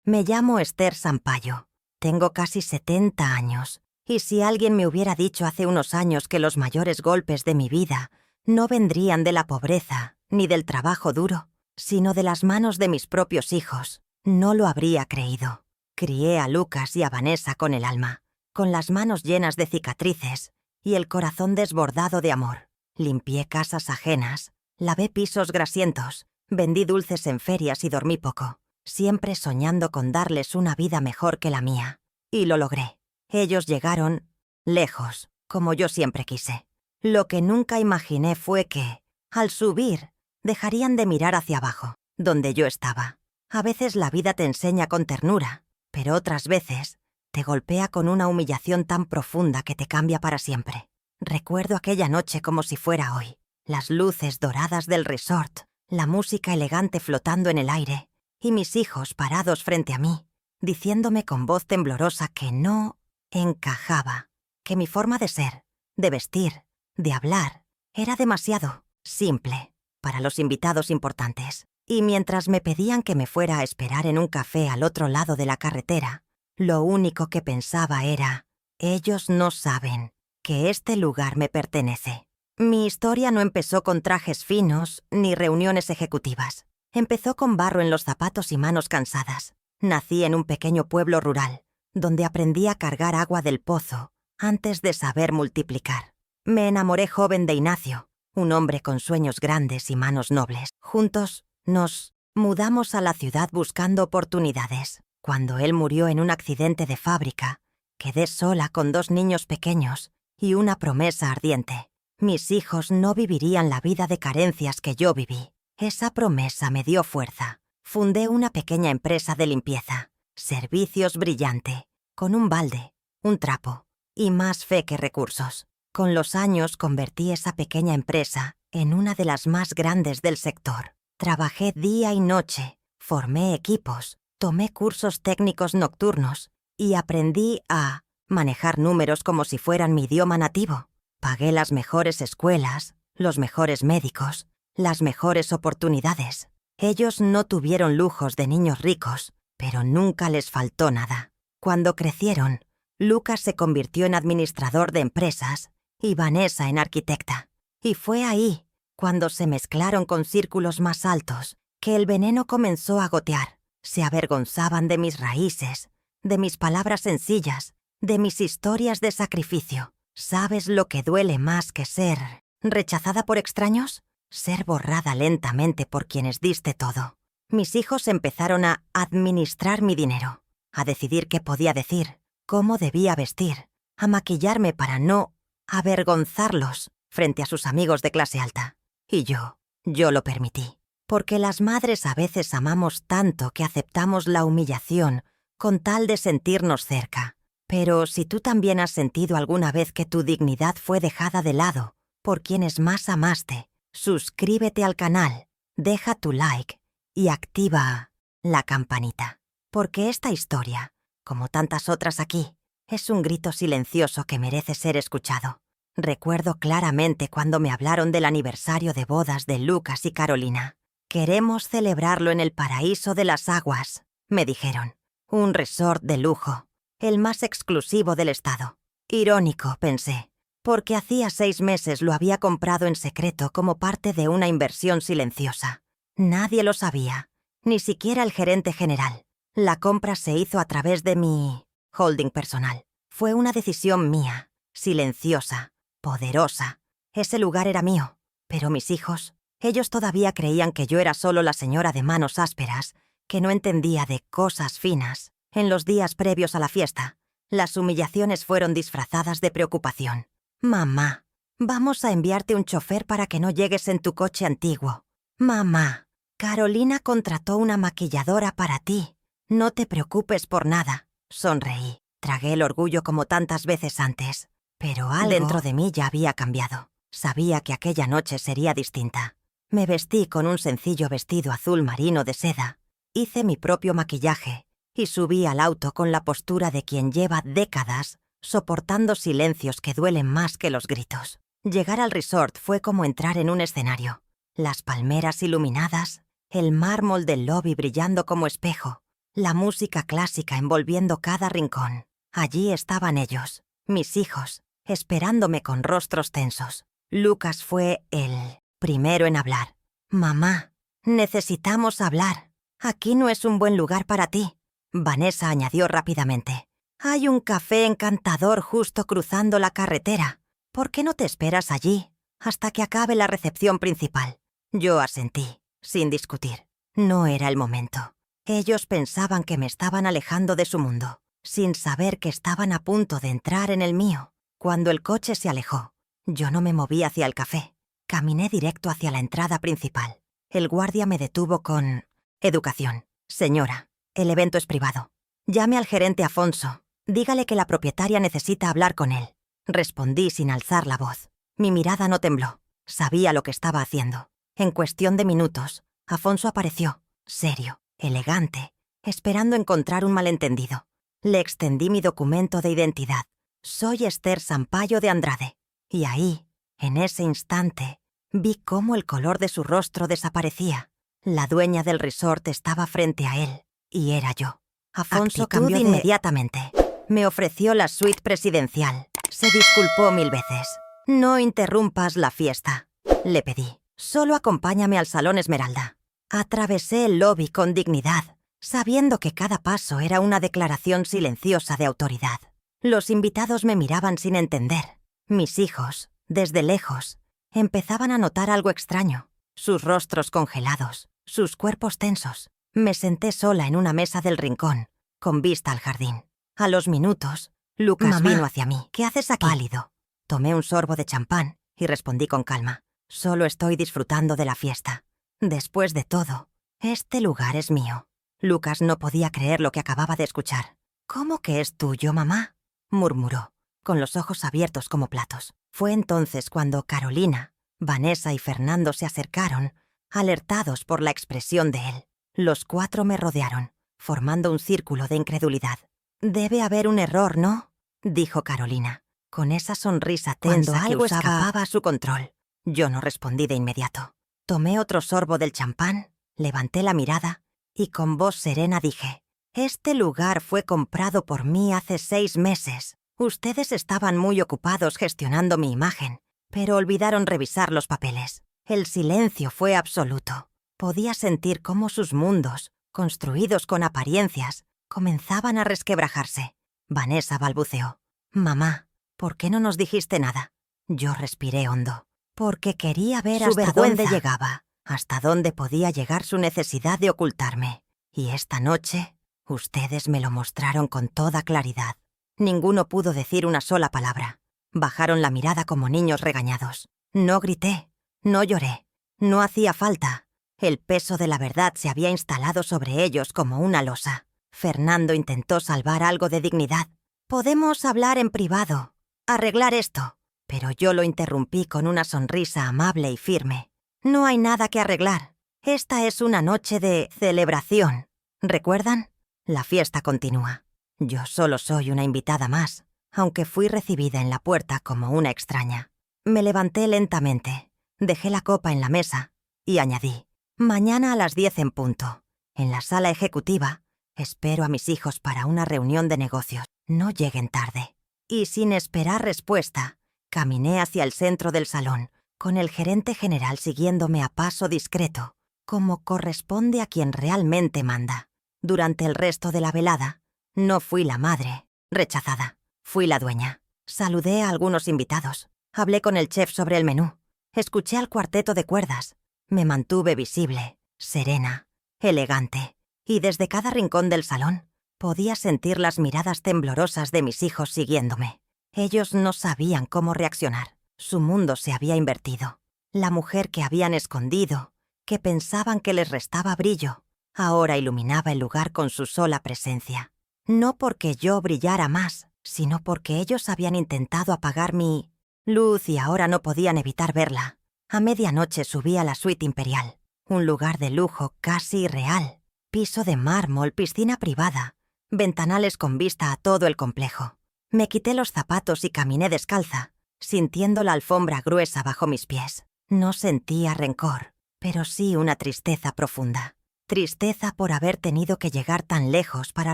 Me llamo Esther Sampaio. Tengo casi 70 años. Y si alguien me hubiera dicho hace unos años que los mayores golpes de mi vida no vendrían de la pobreza ni del trabajo duro, sino de las manos de mis propios hijos, no lo habría creído. Crié a Lucas y a Vanessa con el alma, con las manos llenas de cicatrices y el corazón desbordado de amor. Limpié casas ajenas, lavé pisos grasientos, vendí dulces en ferias y dormí poco, siempre soñando con darles una vida mejor que la mía. Y lo logré. Ellos llegaron lejos, como yo siempre quise. Lo que nunca imaginé fue que, al subir, dejarían de mirar hacia abajo, donde yo estaba. A veces la vida te enseña con ternura, pero otras veces te golpea con una humillación tan profunda que te cambia para siempre. Recuerdo aquella noche como si fuera hoy. Las luces doradas del resort, la música elegante flotando en el aire, y mis hijos parados frente a mí, diciéndome con voz temblorosa que no encajaba, que mi forma de ser, de vestir, de hablar, era demasiado simple para los invitados importantes. Y mientras me pedían que me fuera a esperar en un café al otro lado de la carretera, lo único que pensaba era, ellos no saben que este lugar me pertenece. Mi historia no empezó con trajes finos ni reuniones ejecutivas. Empezó con barro en los zapatos y manos cansadas. Nací en un pequeño pueblo rural, donde aprendí a cargar agua del pozo antes de saber multiplicar. Me enamoré joven de Ignacio, un hombre con sueños grandes y manos nobles. Juntos nos mudamos a la ciudad buscando oportunidades. Cuando él murió en un accidente de fábrica, quedé sola con 2 niños pequeños y una promesa ardiente. Mis hijos no vivirían la vida de carencias que yo viví. Esa promesa me dio fuerza. Fundé una pequeña empresa de limpieza, servicios brillante, con un balde, un trapo y más fe que recursos. Con los años convertí esa pequeña empresa en una de las más grandes del sector. Trabajé día y noche, formé equipos, tomé cursos técnicos nocturnos y aprendí a manejar números como si fueran mi idioma nativo. Pagué las mejores escuelas, los mejores médicos, las mejores oportunidades. Ellos no tuvieron lujos de niños ricos, pero nunca les faltó nada. Cuando crecieron, Lucas se convirtió en administrador de empresas y Vanessa en arquitecta. Y fue ahí, cuando se mezclaron con círculos más altos, que el veneno comenzó a gotear. Se avergonzaban de mis raíces, de mis palabras sencillas, de mis historias de sacrificio. ¿Sabes lo que duele más que ser rechazada por extraños? Ser borrada lentamente por quienes diste todo. Mis hijos empezaron a administrar mi dinero, a decidir qué podía decir, cómo debía vestir, a maquillarme para no avergonzarlos frente a sus amigos de clase alta. Y yo lo permití. Porque las madres a veces amamos tanto que aceptamos la humillación con tal de sentirnos cerca. Pero si tú también has sentido alguna vez que tu dignidad fue dejada de lado por quienes más amaste, suscríbete al canal, deja tu like y activa la campanita. Porque esta historia, como tantas otras aquí, es un grito silencioso que merece ser escuchado. Recuerdo claramente cuando me hablaron del aniversario de bodas de Lucas y Carolina. «Queremos celebrarlo en el paraíso de las aguas», me dijeron. Un resort de lujo, el más exclusivo del estado. Irónico, pensé, porque hacía 6 meses lo había comprado en secreto como parte de una inversión silenciosa. Nadie lo sabía, ni siquiera el gerente general. La compra se hizo a través de mi holding personal. Fue una decisión mía, silenciosa, poderosa. Ese lugar era mío, pero mis hijos, ellos todavía creían que yo era solo la señora de manos ásperas, que no entendía de cosas finas. En los días previos a la fiesta, las humillaciones fueron disfrazadas de preocupación. «Mamá, vamos a enviarte un chofer para que no llegues en tu coche antiguo. Mamá, Carolina contrató una maquilladora para ti. No te preocupes por nada». Sonreí. Tragué el orgullo como tantas veces antes. Pero algo dentro de mí ya había cambiado. Sabía que aquella noche sería distinta. Me vestí con un sencillo vestido azul marino de seda. Hice mi propio maquillaje y subí al auto con la postura de quien lleva décadas soportando silencios que duelen más que los gritos. Llegar al resort fue como entrar en un escenario. Las palmeras iluminadas, el mármol del lobby brillando como espejo, la música clásica envolviendo cada rincón. Allí estaban ellos, mis hijos, esperándome con rostros tensos. Lucas fue el primero en hablar. «Mamá, necesitamos hablar. Aquí no es un buen lugar para ti», Vanessa añadió rápidamente. «Hay un café encantador justo cruzando la carretera. ¿Por qué no te esperas allí hasta que acabe la recepción principal?» Yo asentí, sin discutir. No era el momento. Ellos pensaban que me estaban alejando de su mundo, sin saber que estaban a punto de entrar en el mío. Cuando el coche se alejó, yo no me moví hacia el café. Caminé directo hacia la entrada principal. El guardia me detuvo con... «Educación. Señora, el evento es privado. Llame al gerente Afonso. Dígale que la propietaria necesita hablar con él». Respondí sin alzar la voz. Mi mirada no tembló. Sabía lo que estaba haciendo. En cuestión de minutos, Afonso apareció, serio, elegante, esperando encontrar un malentendido. Le extendí mi documento de identidad. «Soy Esther Sampaio de Andrade». Y ahí, en ese instante, vi cómo el color de su rostro desaparecía. La dueña del resort estaba frente a él, y era yo. Afonso cambió inmediatamente. Me ofreció la suite presidencial. Se disculpó 1000 veces. «No interrumpas la fiesta», le pedí. «Solo acompáñame al Salón Esmeralda». Atravesé el lobby con dignidad, sabiendo que cada paso era una declaración silenciosa de autoridad. Los invitados me miraban sin entender. Mis hijos, desde lejos, empezaban a notar algo extraño. Sus rostros congelados, sus cuerpos tensos. Me senté sola en una mesa del rincón, con vista al jardín. A los minutos, Lucas «Mamá, vino hacia mí. ¿qué haces aquí?» Pálido. Tomé un sorbo de champán y respondí con calma. «Solo estoy disfrutando de la fiesta. Después de todo, este lugar es mío». Lucas no podía creer lo que acababa de escuchar. «¿Cómo que es tuyo, mamá?», murmuró, con los ojos abiertos como platos. Fue entonces cuando Carolina, Vanessa y Fernando se acercaron, alertados por la expresión de él. Los 4 me rodearon, formando un círculo de incredulidad. «Debe haber un error, ¿no?», dijo Carolina, con esa sonrisa tensa Cuando que algo escapaba a su control. Yo no respondí de inmediato. Tomé otro sorbo del champán, levanté la mirada y con voz serena dije: «Este lugar fue comprado por mí hace 6 meses. Ustedes estaban muy ocupados gestionando mi imagen, pero olvidaron revisar los papeles». El silencio fue absoluto. Podía sentir cómo sus mundos, construidos con apariencias, comenzaban a resquebrajarse. Vanessa balbuceó: «Mamá, ¿por qué no nos dijiste nada?». Yo respiré hondo. Porque quería ver Su hasta dónde vergüenza. llegaba, hasta dónde podía llegar su necesidad de ocultarme. Y esta noche, ustedes me lo mostraron con toda claridad. Ninguno pudo decir una sola palabra. Bajaron la mirada como niños regañados. No grité, no lloré, no hacía falta. El peso de la verdad se había instalado sobre ellos como una losa. Fernando intentó salvar algo de dignidad. «Podemos hablar en privado, arreglar esto». Pero yo lo interrumpí con una sonrisa amable y firme. «No hay nada que arreglar. Esta es una noche de celebración. ¿Recuerdan? La fiesta continúa. Yo solo soy una invitada más, aunque fui recibida en la puerta como una extraña». Me levanté lentamente, dejé la copa en la mesa y añadí: «Mañana a las 10 en punto, en la sala ejecutiva, espero a mis hijos para una reunión de negocios. No lleguen tarde». Y sin esperar respuesta, caminé hacia el centro del salón, con el gerente general siguiéndome a paso discreto, como corresponde a quien realmente manda. Durante el resto de la velada, no fui la madre rechazada, fui la dueña. Saludé a algunos invitados, hablé con el chef sobre el menú, escuché al cuarteto de cuerdas, me mantuve visible, serena, elegante, y desde cada rincón del salón podía sentir las miradas temblorosas de mis hijos siguiéndome. Ellos no sabían cómo reaccionar. Su mundo se había invertido. La mujer que habían escondido, que pensaban que les restaba brillo, ahora iluminaba el lugar con su sola presencia. No porque yo brillara más, sino porque ellos habían intentado apagar mi luz y ahora no podían evitar verla. A medianoche subí a la suite imperial, un lugar de lujo casi irreal. Piso de mármol, piscina privada, ventanales con vista a todo el complejo. Me quité los zapatos y caminé descalza, sintiendo la alfombra gruesa bajo mis pies. No sentía rencor, pero sí una tristeza profunda. Tristeza por haber tenido que llegar tan lejos para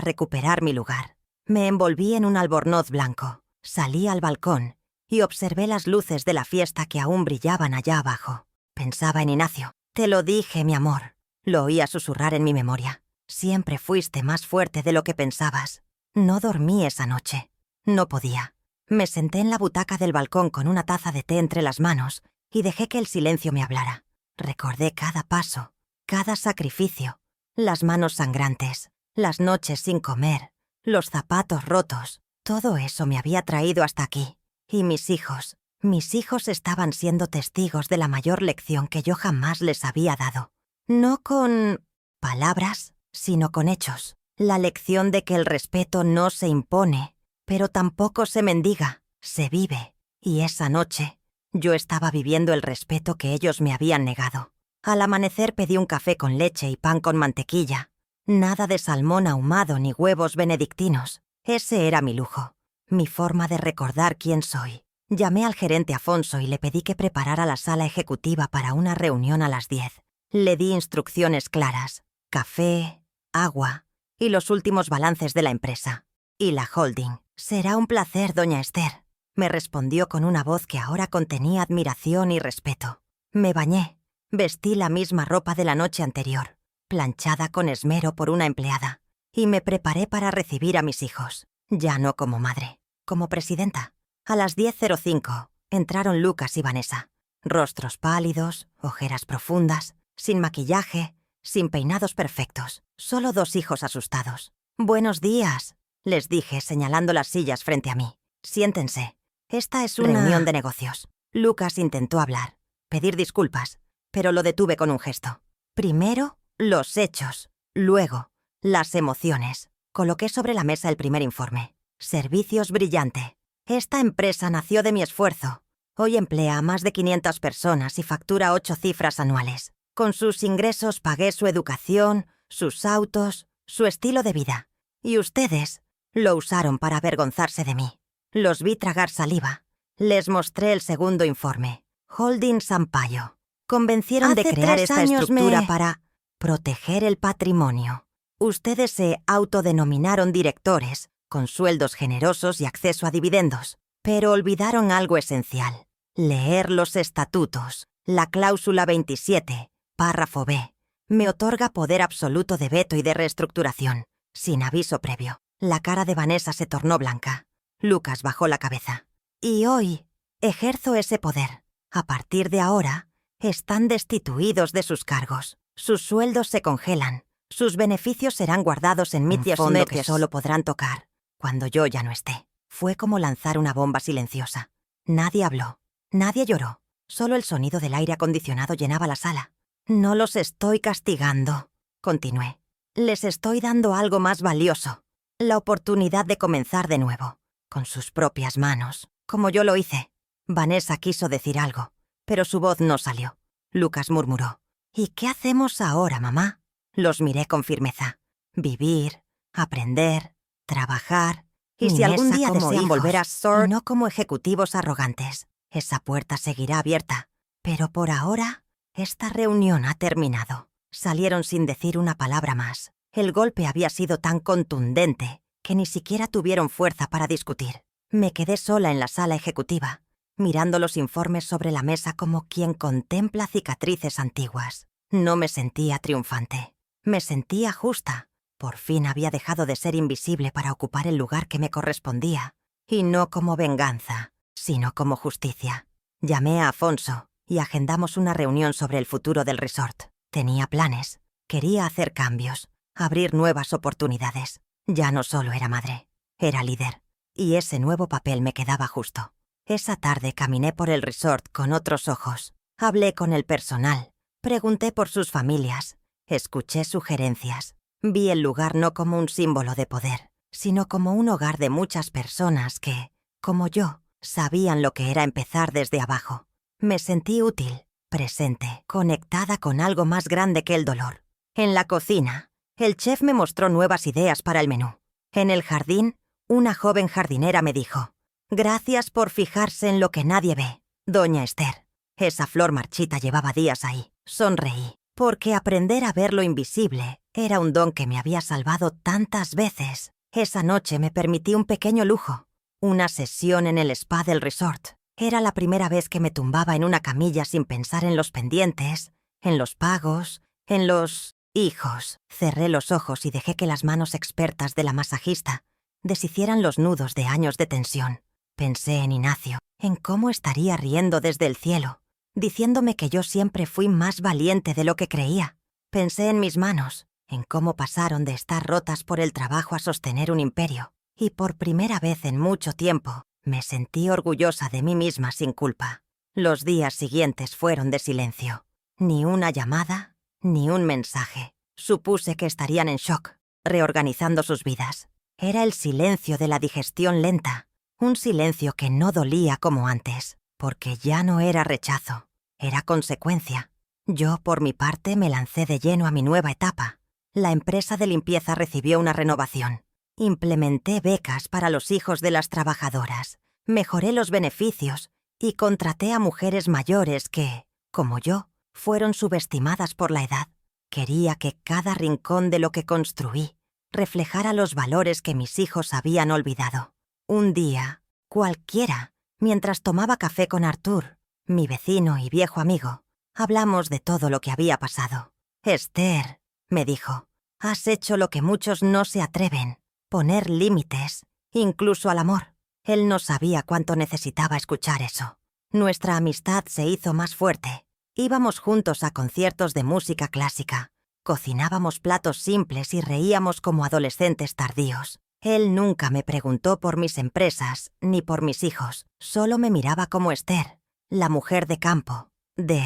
recuperar mi lugar. Me envolví en un albornoz blanco, salí al balcón y observé las luces de la fiesta que aún brillaban allá abajo. Pensaba en Ignacio. Te lo dije, mi amor. Lo oía susurrar en mi memoria. Siempre fuiste más fuerte de lo que pensabas. No dormí esa noche. No podía. Me senté en la butaca del balcón con una taza de té entre las manos y dejé que el silencio me hablara. Recordé cada paso, cada sacrificio, las manos sangrantes, las noches sin comer, los zapatos rotos. Todo eso me había traído hasta aquí. Y mis hijos estaban siendo testigos de la mayor lección que yo jamás les había dado. No con palabras, sino con hechos. La lección de que el respeto no se impone, pero tampoco se mendiga, se vive. Y esa noche, yo estaba viviendo el respeto que ellos me habían negado. Al amanecer pedí un café con leche y pan con mantequilla. Nada de salmón ahumado ni huevos benedictinos. Ese era mi lujo, mi forma de recordar quién soy. Llamé al gerente Afonso y le pedí que preparara la sala ejecutiva para una reunión a las 10. Le di instrucciones claras, café, agua y los últimos balances de la empresa. Y la holding. Será un placer, doña Esther, me respondió con una voz que ahora contenía admiración y respeto. Me bañé, vestí la misma ropa de la noche anterior, planchada con esmero por una empleada, y me preparé para recibir a mis hijos, ya no como madre, como presidenta. A las 10:05 entraron Lucas y Vanessa, rostros pálidos, ojeras profundas, sin maquillaje, sin peinados perfectos, solo 2 hijos asustados. «Buenos días», les dije señalando las sillas frente a mí. «Siéntense. Esta es una reunión de negocios». Lucas intentó hablar, pedir disculpas, pero lo detuve con un gesto. Primero, los hechos. Luego, las emociones. Coloqué sobre la mesa el primer informe. Servicios brillante. Esta empresa nació de mi esfuerzo. Hoy emplea a más de 500 personas y factura 8 cifras anuales. Con sus ingresos pagué su educación, sus autos, su estilo de vida. Y ustedes lo usaron para avergonzarse de mí. Los vi tragar saliva. Les mostré el segundo informe. Holding Sampaio. Convencieron de crear esta estructura para proteger el patrimonio. Ustedes se autodenominaron directores, con sueldos generosos y acceso a dividendos, pero olvidaron algo esencial. Leer los estatutos. La cláusula 27, párrafo B, me otorga poder absoluto de veto y de reestructuración, sin aviso previo. La cara de Vanessa se tornó blanca. Lucas bajó la cabeza. Y hoy ejerzo ese poder. A partir de ahora, están destituidos de sus cargos. Sus sueldos se congelan. Sus beneficios serán guardados en un fondo que solo podrán tocar cuando yo ya no esté. Fue como lanzar una bomba silenciosa. Nadie habló. Nadie lloró. Solo el sonido del aire acondicionado llenaba la sala. No los estoy castigando, continué. Les estoy dando algo más valioso. La oportunidad de comenzar de nuevo, con sus propias manos, como yo lo hice. Vanessa quiso decir algo, pero su voz no salió. Lucas murmuró. ¿Y qué hacemos ahora, mamá? Los miré con firmeza. Vivir, aprender, trabajar. Y si algún día desean volver a Sword, no como ejecutivos arrogantes, esa puerta seguirá abierta. Pero por ahora, esta reunión ha terminado. Salieron sin decir una palabra más. El golpe había sido tan contundente que ni siquiera tuvieron fuerza para discutir. Me quedé sola en la sala ejecutiva, mirando los informes sobre la mesa como quien contempla cicatrices antiguas. No me sentía triunfante. Me sentía justa. Por fin había dejado de ser invisible para ocupar el lugar que me correspondía. Y no como venganza, sino como justicia. Llamé a Afonso y agendamos una reunión sobre el futuro del resort. Tenía planes. Quería hacer cambios, abrir nuevas oportunidades. Ya no solo era madre, era líder. Y ese nuevo papel me quedaba justo. Esa tarde caminé por el resort con otros ojos. Hablé con el personal. Pregunté por sus familias. Escuché sugerencias. Vi el lugar no como un símbolo de poder, sino como un hogar de muchas personas que, como yo, sabían lo que era empezar desde abajo. Me sentí útil, presente, conectada con algo más grande que el dolor. En la cocina, el chef me mostró nuevas ideas para el menú. En el jardín, una joven jardinera me dijo: «Gracias por fijarse en lo que nadie ve, doña Esther». Esa flor marchita llevaba días ahí. Sonreí. Porque aprender a ver lo invisible era un don que me había salvado tantas veces. Esa noche me permití un pequeño lujo, una sesión en el spa del resort. Era la primera vez que me tumbaba en una camilla sin pensar en los pendientes, en los pagos, en los hijos. Cerré los ojos y dejé que las manos expertas de la masajista deshicieran los nudos de años de tensión. Pensé en Ignacio, en cómo estaría riendo desde el cielo, diciéndome que yo siempre fui más valiente de lo que creía. Pensé en mis manos, en cómo pasaron de estar rotas por el trabajo a sostener un imperio. Y por primera vez en mucho tiempo, me sentí orgullosa de mí misma sin culpa. Los días siguientes fueron de silencio. Ni una llamada, ni un mensaje. Supuse que estarían en shock, reorganizando sus vidas. Era el silencio de la digestión lenta, un silencio que no dolía como antes, porque ya no era rechazo, era consecuencia. Yo, por mi parte, me lancé de lleno a mi nueva etapa. La empresa de limpieza recibió una renovación. Implementé becas para los hijos de las trabajadoras, mejoré los beneficios y contraté a mujeres mayores que, como yo, fueron subestimadas por la edad. Quería que cada rincón de lo que construí reflejara los valores que mis hijos habían olvidado. Un día, cualquiera, mientras tomaba café con Artur, mi vecino y viejo amigo, hablamos de todo lo que había pasado. «Esther», me dijo, «has hecho lo que muchos no se atreven, poner límites, incluso al amor». Él no sabía cuánto necesitaba escuchar eso. Nuestra amistad se hizo más fuerte. Íbamos juntos a conciertos de música clásica, cocinábamos platos simples y reíamos como adolescentes tardíos. Él nunca me preguntó por mis empresas ni por mis hijos, solo me miraba como Esther, la mujer de campo, de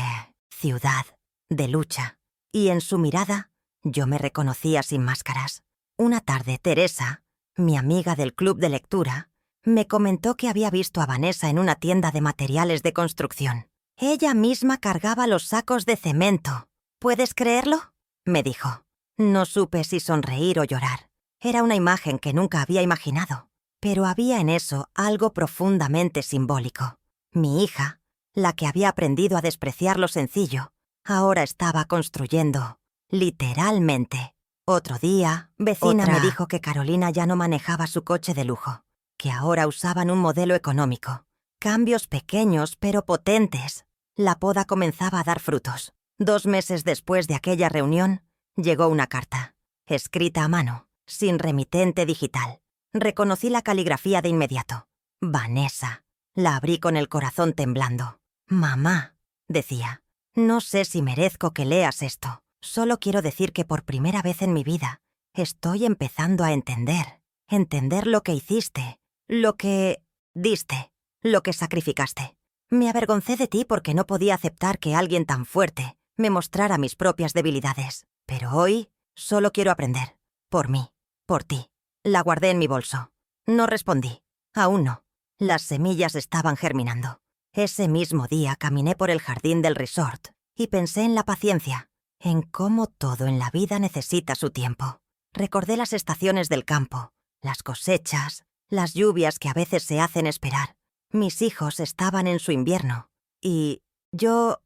ciudad, de lucha. Y en su mirada, yo me reconocía sin máscaras. Una tarde, Teresa, mi amiga del club de lectura, me comentó que había visto a Vanessa en una tienda de materiales de construcción. Ella misma cargaba los sacos de cemento. ¿Puedes creerlo?, me dijo. No supe si sonreír o llorar. Era una imagen que nunca había imaginado, pero había en eso algo profundamente simbólico. Mi hija, la que había aprendido a despreciar lo sencillo, ahora estaba construyendo, literalmente. Otro día, vecina me dijo que Carolina ya no manejaba su coche de lujo, que ahora usaban un modelo económico. Cambios pequeños pero potentes. La poda comenzaba a dar frutos. 2 meses después de aquella reunión, llegó una carta, escrita a mano, sin remitente digital. Reconocí la caligrafía de inmediato. Vanessa. La abrí con el corazón temblando. «Mamá», decía, «no sé si merezco que leas esto. Solo quiero decir que por primera vez en mi vida estoy empezando a entender lo que hiciste, lo que diste, lo que sacrificaste. Me avergoncé de ti porque no podía aceptar que alguien tan fuerte me mostrara mis propias debilidades. Pero hoy solo quiero aprender. Por mí, por ti». La guardé en mi bolso. No respondí. Aún no. Las semillas estaban germinando. Ese mismo día caminé por el jardín del resort y pensé en la paciencia, en cómo todo en la vida necesita su tiempo. Recordé las estaciones del campo, las cosechas, las lluvias que a veces se hacen esperar. Mis hijos estaban en su invierno y yo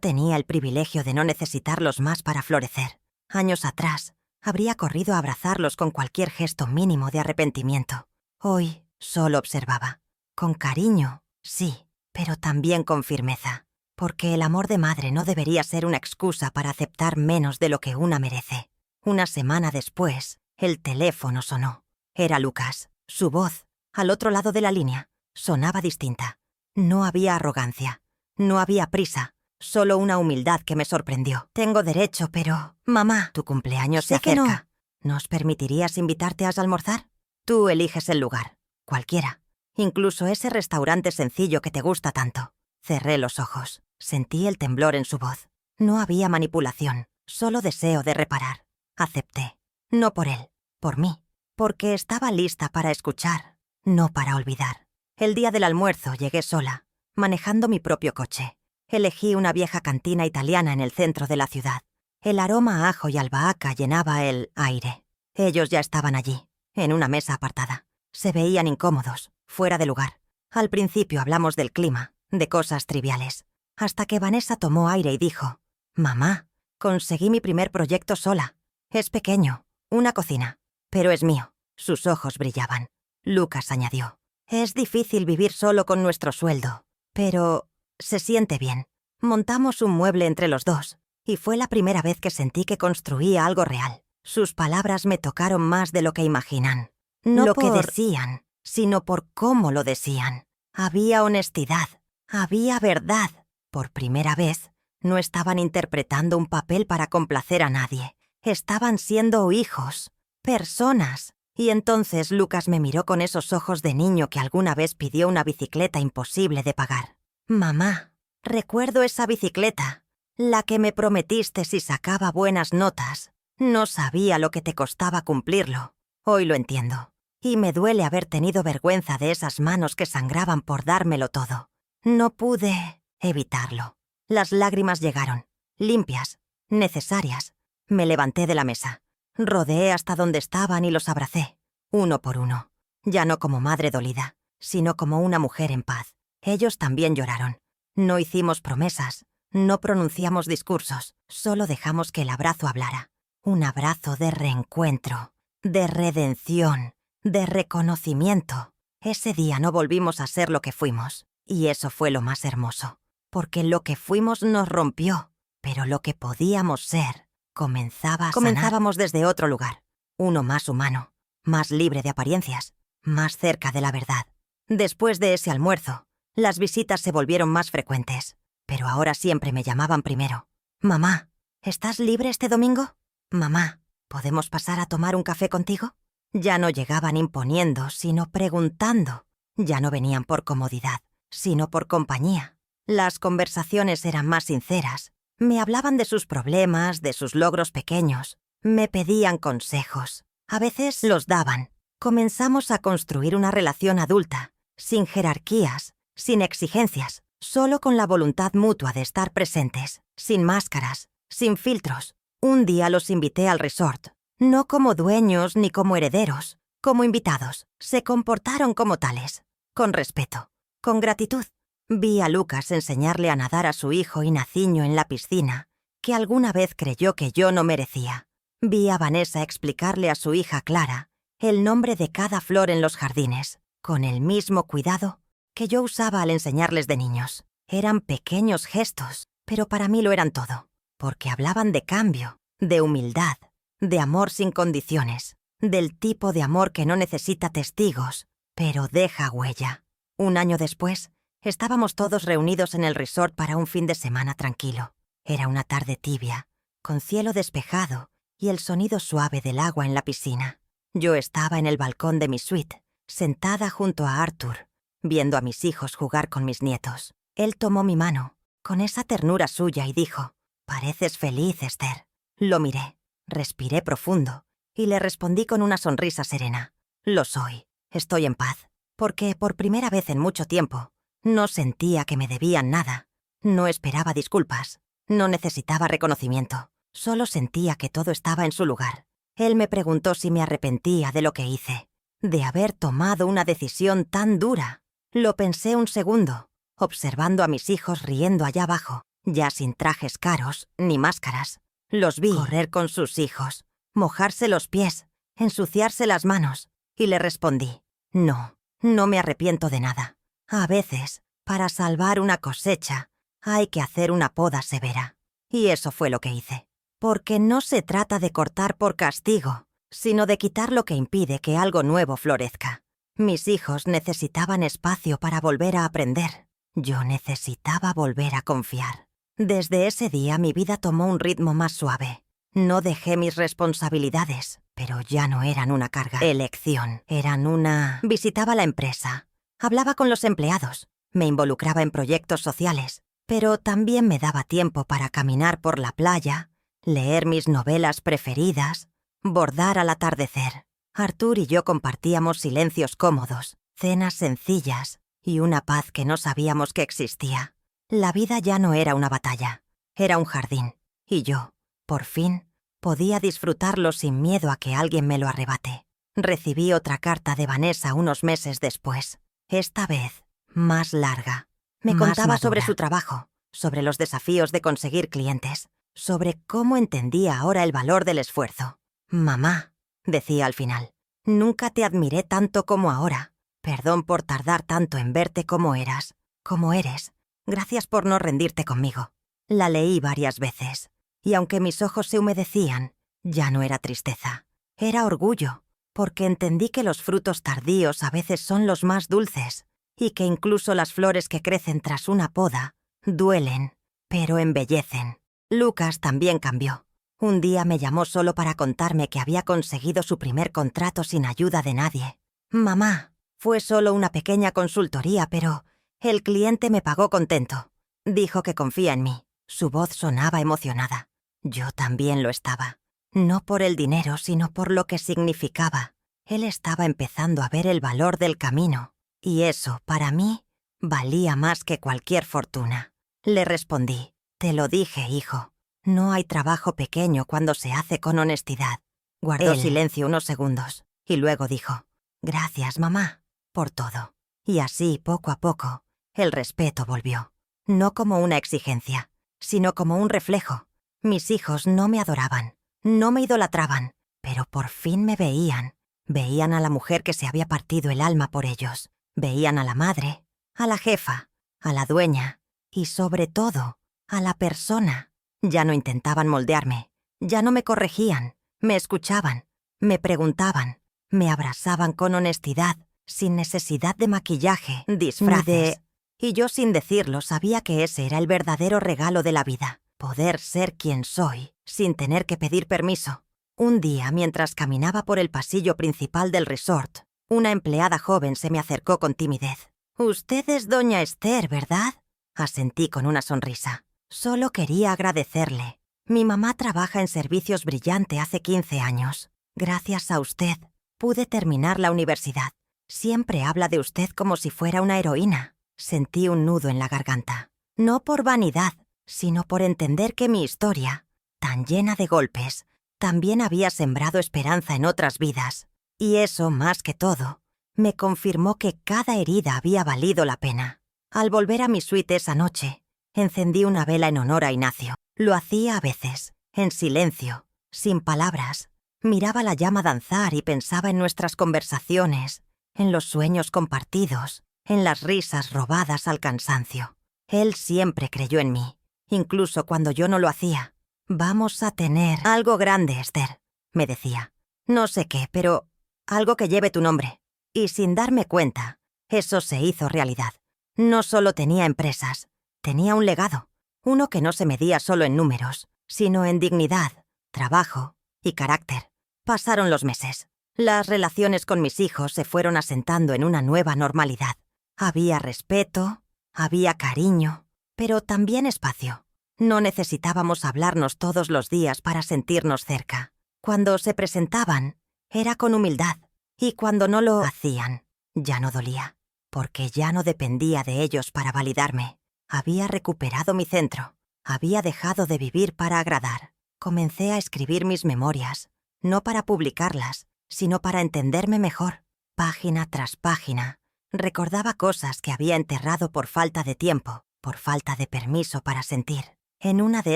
tenía el privilegio de no necesitarlos más para florecer. Años atrás, habría corrido a abrazarlos con cualquier gesto mínimo de arrepentimiento. Hoy solo observaba. Con cariño, sí, pero también con firmeza. Porque el amor de madre no debería ser una excusa para aceptar menos de lo que una merece. Una semana después, el teléfono sonó. Era Lucas. Su voz, al otro lado de la línea, sonaba distinta. No había arrogancia. No había prisa. Solo una humildad que me sorprendió. «Tengo derecho, pero... Mamá, tu cumpleaños se acerca. ¿Nos permitirías invitarte a almorzar? Tú eliges el lugar. Cualquiera. Incluso ese restaurante sencillo que te gusta tanto». Cerré los ojos. Sentí el temblor en su voz. No había manipulación, solo deseo de reparar. Acepté. No por él, por mí. Porque estaba lista para escuchar, no para olvidar. El día del almuerzo llegué sola, manejando mi propio coche. Elegí una vieja cantina italiana en el centro de la ciudad. El aroma a ajo y albahaca llenaba el aire. Ellos ya estaban allí, en una mesa apartada. Se veían incómodos, fuera de lugar. Al principio hablamos del clima, de cosas triviales, hasta que Vanessa tomó aire y dijo: «Mamá, Conseguí mi primer proyecto sola. Es pequeño, una cocina, pero es mío. Sus ojos brillaban. Lucas añadió: es difícil vivir solo con nuestro sueldo, pero se siente bien. Montamos un mueble entre los dos, y fue la primera vez que sentí que construía algo real. Sus palabras me tocaron más de lo que imaginan. No lo que decían, sino por cómo lo decían. Había honestidad, había verdad. Por primera vez, no estaban interpretando un papel para complacer a nadie. Estaban siendo hijos, personas. Y entonces Lucas me miró con esos ojos de niño que alguna vez pidió una bicicleta imposible de pagar. Mamá, recuerdo esa bicicleta, la que me prometiste si sacaba buenas notas. No sabía lo que te costaba cumplirlo. Hoy lo entiendo. Y me duele haber tenido vergüenza de esas manos que sangraban por dármelo todo. No pude evitarlo. Las lágrimas llegaron, limpias, necesarias. Me levanté de la mesa. Rodeé hasta donde estaban y los abracé, uno por uno. Ya no como madre dolida, sino como una mujer en paz. Ellos también lloraron. No hicimos promesas, no pronunciamos discursos, solo dejamos que el abrazo hablara. Un abrazo de reencuentro, de redención, de reconocimiento. Ese día no volvimos a ser lo que fuimos, y eso fue lo más hermoso, porque lo que fuimos nos rompió, pero lo que podíamos ser comenzaba a sanar. Comenzábamos desde otro lugar, uno más humano, más libre de apariencias, más cerca de la verdad. Después de ese almuerzo, las visitas se volvieron más frecuentes, pero ahora siempre me llamaban primero. Mamá, ¿estás libre este domingo? Mamá, ¿podemos pasar a tomar un café contigo? Ya no llegaban imponiendo, sino preguntando. Ya no venían por comodidad, sino por compañía. Las conversaciones eran más sinceras. Me hablaban de sus problemas, de sus logros pequeños. Me pedían consejos. A veces los daban. Comenzamos a construir una relación adulta, sin jerarquías, sin exigencias, solo con la voluntad mutua de estar presentes, sin máscaras, sin filtros. Un día los invité al resort, no como dueños ni como herederos, como invitados. Se comportaron como tales, con respeto, con gratitud. Vi a Lucas enseñarle a nadar a su hijo Inaciño en la piscina, que alguna vez creyó que yo no merecía. Vi a Vanessa explicarle a su hija Clara el nombre de cada flor en los jardines, con el mismo cuidado que yo usaba al enseñarles de niños. Eran pequeños gestos, pero para mí lo eran todo, porque hablaban de cambio, de humildad, de amor sin condiciones, del tipo de amor que no necesita testigos, pero deja huella. Un año después, estábamos todos reunidos en el resort para un fin de semana tranquilo. Era una tarde tibia, con cielo despejado y el sonido suave del agua en la piscina. Yo estaba en el balcón de mi suite, sentada junto a Arthur, viendo a mis hijos jugar con mis nietos. Él tomó mi mano, con esa ternura suya, y dijo: «Pareces feliz, Esther». Lo miré, respiré profundo y le respondí con una sonrisa serena: «Lo soy, estoy en paz», porque por primera vez en mucho tiempo no sentía que me debían nada. No esperaba disculpas, no necesitaba reconocimiento, solo sentía que todo estaba en su lugar. Él me preguntó si me arrepentía de lo que hice, de haber tomado una decisión tan dura. Lo pensé un segundo, observando a mis hijos riendo allá abajo, ya sin trajes caros ni máscaras. Los vi correr con sus hijos, mojarse los pies, ensuciarse las manos, y le respondí: «No, no me arrepiento de nada. A veces, para salvar una cosecha, hay que hacer una poda severa». Y eso fue lo que hice. Porque no se trata de cortar por castigo, sino de quitar lo que impide que algo nuevo florezca. Mis hijos necesitaban espacio para volver a aprender. Yo necesitaba volver a confiar. Desde ese día mi vida tomó un ritmo más suave. No dejé mis responsabilidades, pero ya no eran una carga. Elección. Eran una... Visitaba la empresa. Hablaba con los empleados, me involucraba en proyectos sociales, pero también me daba tiempo para caminar por la playa, leer mis novelas preferidas, bordar al atardecer. Arthur y yo compartíamos silencios cómodos, cenas sencillas y una paz que no sabíamos que existía. La vida ya no era una batalla, era un jardín, y yo, por fin, podía disfrutarlo sin miedo a que alguien me lo arrebate. Recibí otra carta de Vanessa unos meses después. Esta vez, más larga. Me contaba sobre su trabajo, sobre los desafíos de conseguir clientes, sobre cómo entendía ahora el valor del esfuerzo. «Mamá», decía al final, «nunca te admiré tanto como ahora. Perdón por tardar tanto en verte como eras, como eres. Gracias por no rendirte conmigo». La leí varias veces, y aunque mis ojos se humedecían, ya no era tristeza. Era orgullo, porque entendí que los frutos tardíos a veces son los más dulces, y que incluso las flores que crecen tras una poda duelen, pero embellecen. Lucas también cambió. Un día me llamó solo para contarme que había conseguido su primer contrato sin ayuda de nadie. «Mamá, fue solo una pequeña consultoría, pero el cliente me pagó contento. Dijo que confía en mí». Su voz sonaba emocionada. Yo también lo estaba. No por el dinero, sino por lo que significaba. Él estaba empezando a ver el valor del camino, y eso, para mí, valía más que cualquier fortuna. Le respondí: «Te lo dije, hijo. No hay trabajo pequeño cuando se hace con honestidad». Guardó silencio unos segundos, y luego dijo: «Gracias, mamá, por todo». Y así, poco a poco, el respeto volvió. No como una exigencia, sino como un reflejo. Mis hijos no me adoraban, no me idolatraban, pero por fin me veían. Veían a la mujer que se había partido el alma por ellos. Veían a la madre, a la jefa, a la dueña y, sobre todo, a la persona. Ya no intentaban moldearme, ya no me corregían, me escuchaban, me preguntaban, me abrazaban con honestidad, sin necesidad de maquillaje, disfraces. Y yo, sin decirlo, sabía que ese era el verdadero regalo de la vida. Poder ser quien soy, sin tener que pedir permiso. Un día, mientras caminaba por el pasillo principal del resort, una empleada joven se me acercó con timidez. «Usted es doña Esther, ¿verdad?», asentí con una sonrisa. «Solo quería agradecerle. Mi mamá trabaja en Servicios Brillante hace 15 años. Gracias a usted, pude terminar la universidad. Siempre habla de usted como si fuera una heroína». Sentí un nudo en la garganta. No por vanidad, sino por entender que mi historia, tan llena de golpes, también había sembrado esperanza en otras vidas. Y eso, más que todo, me confirmó que cada herida había valido la pena. Al volver a mi suite esa noche, encendí una vela en honor a Ignacio. Lo hacía a veces, en silencio, sin palabras. Miraba la llama danzar y pensaba en nuestras conversaciones, en los sueños compartidos, en las risas robadas al cansancio. Él siempre creyó en mí, incluso cuando yo no lo hacía. «Vamos a tener algo grande, Esther», me decía. «No sé qué, pero algo que lleve tu nombre». Y sin darme cuenta, eso se hizo realidad. No solo tenía empresas, tenía un legado, uno que no se medía solo en números, sino en dignidad, trabajo y carácter. Pasaron los meses. Las relaciones con mis hijos se fueron asentando en una nueva normalidad. Había respeto, había cariño, pero también espacio. No necesitábamos hablarnos todos los días para sentirnos cerca. Cuando se presentaban, era con humildad, y cuando no lo hacían, ya no dolía, porque ya no dependía de ellos para validarme. Había recuperado mi centro, había dejado de vivir para agradar. Comencé a escribir mis memorias, no para publicarlas, sino para entenderme mejor. Página tras página, recordaba cosas que había enterrado por falta de tiempo, por falta de permiso para sentir. En una de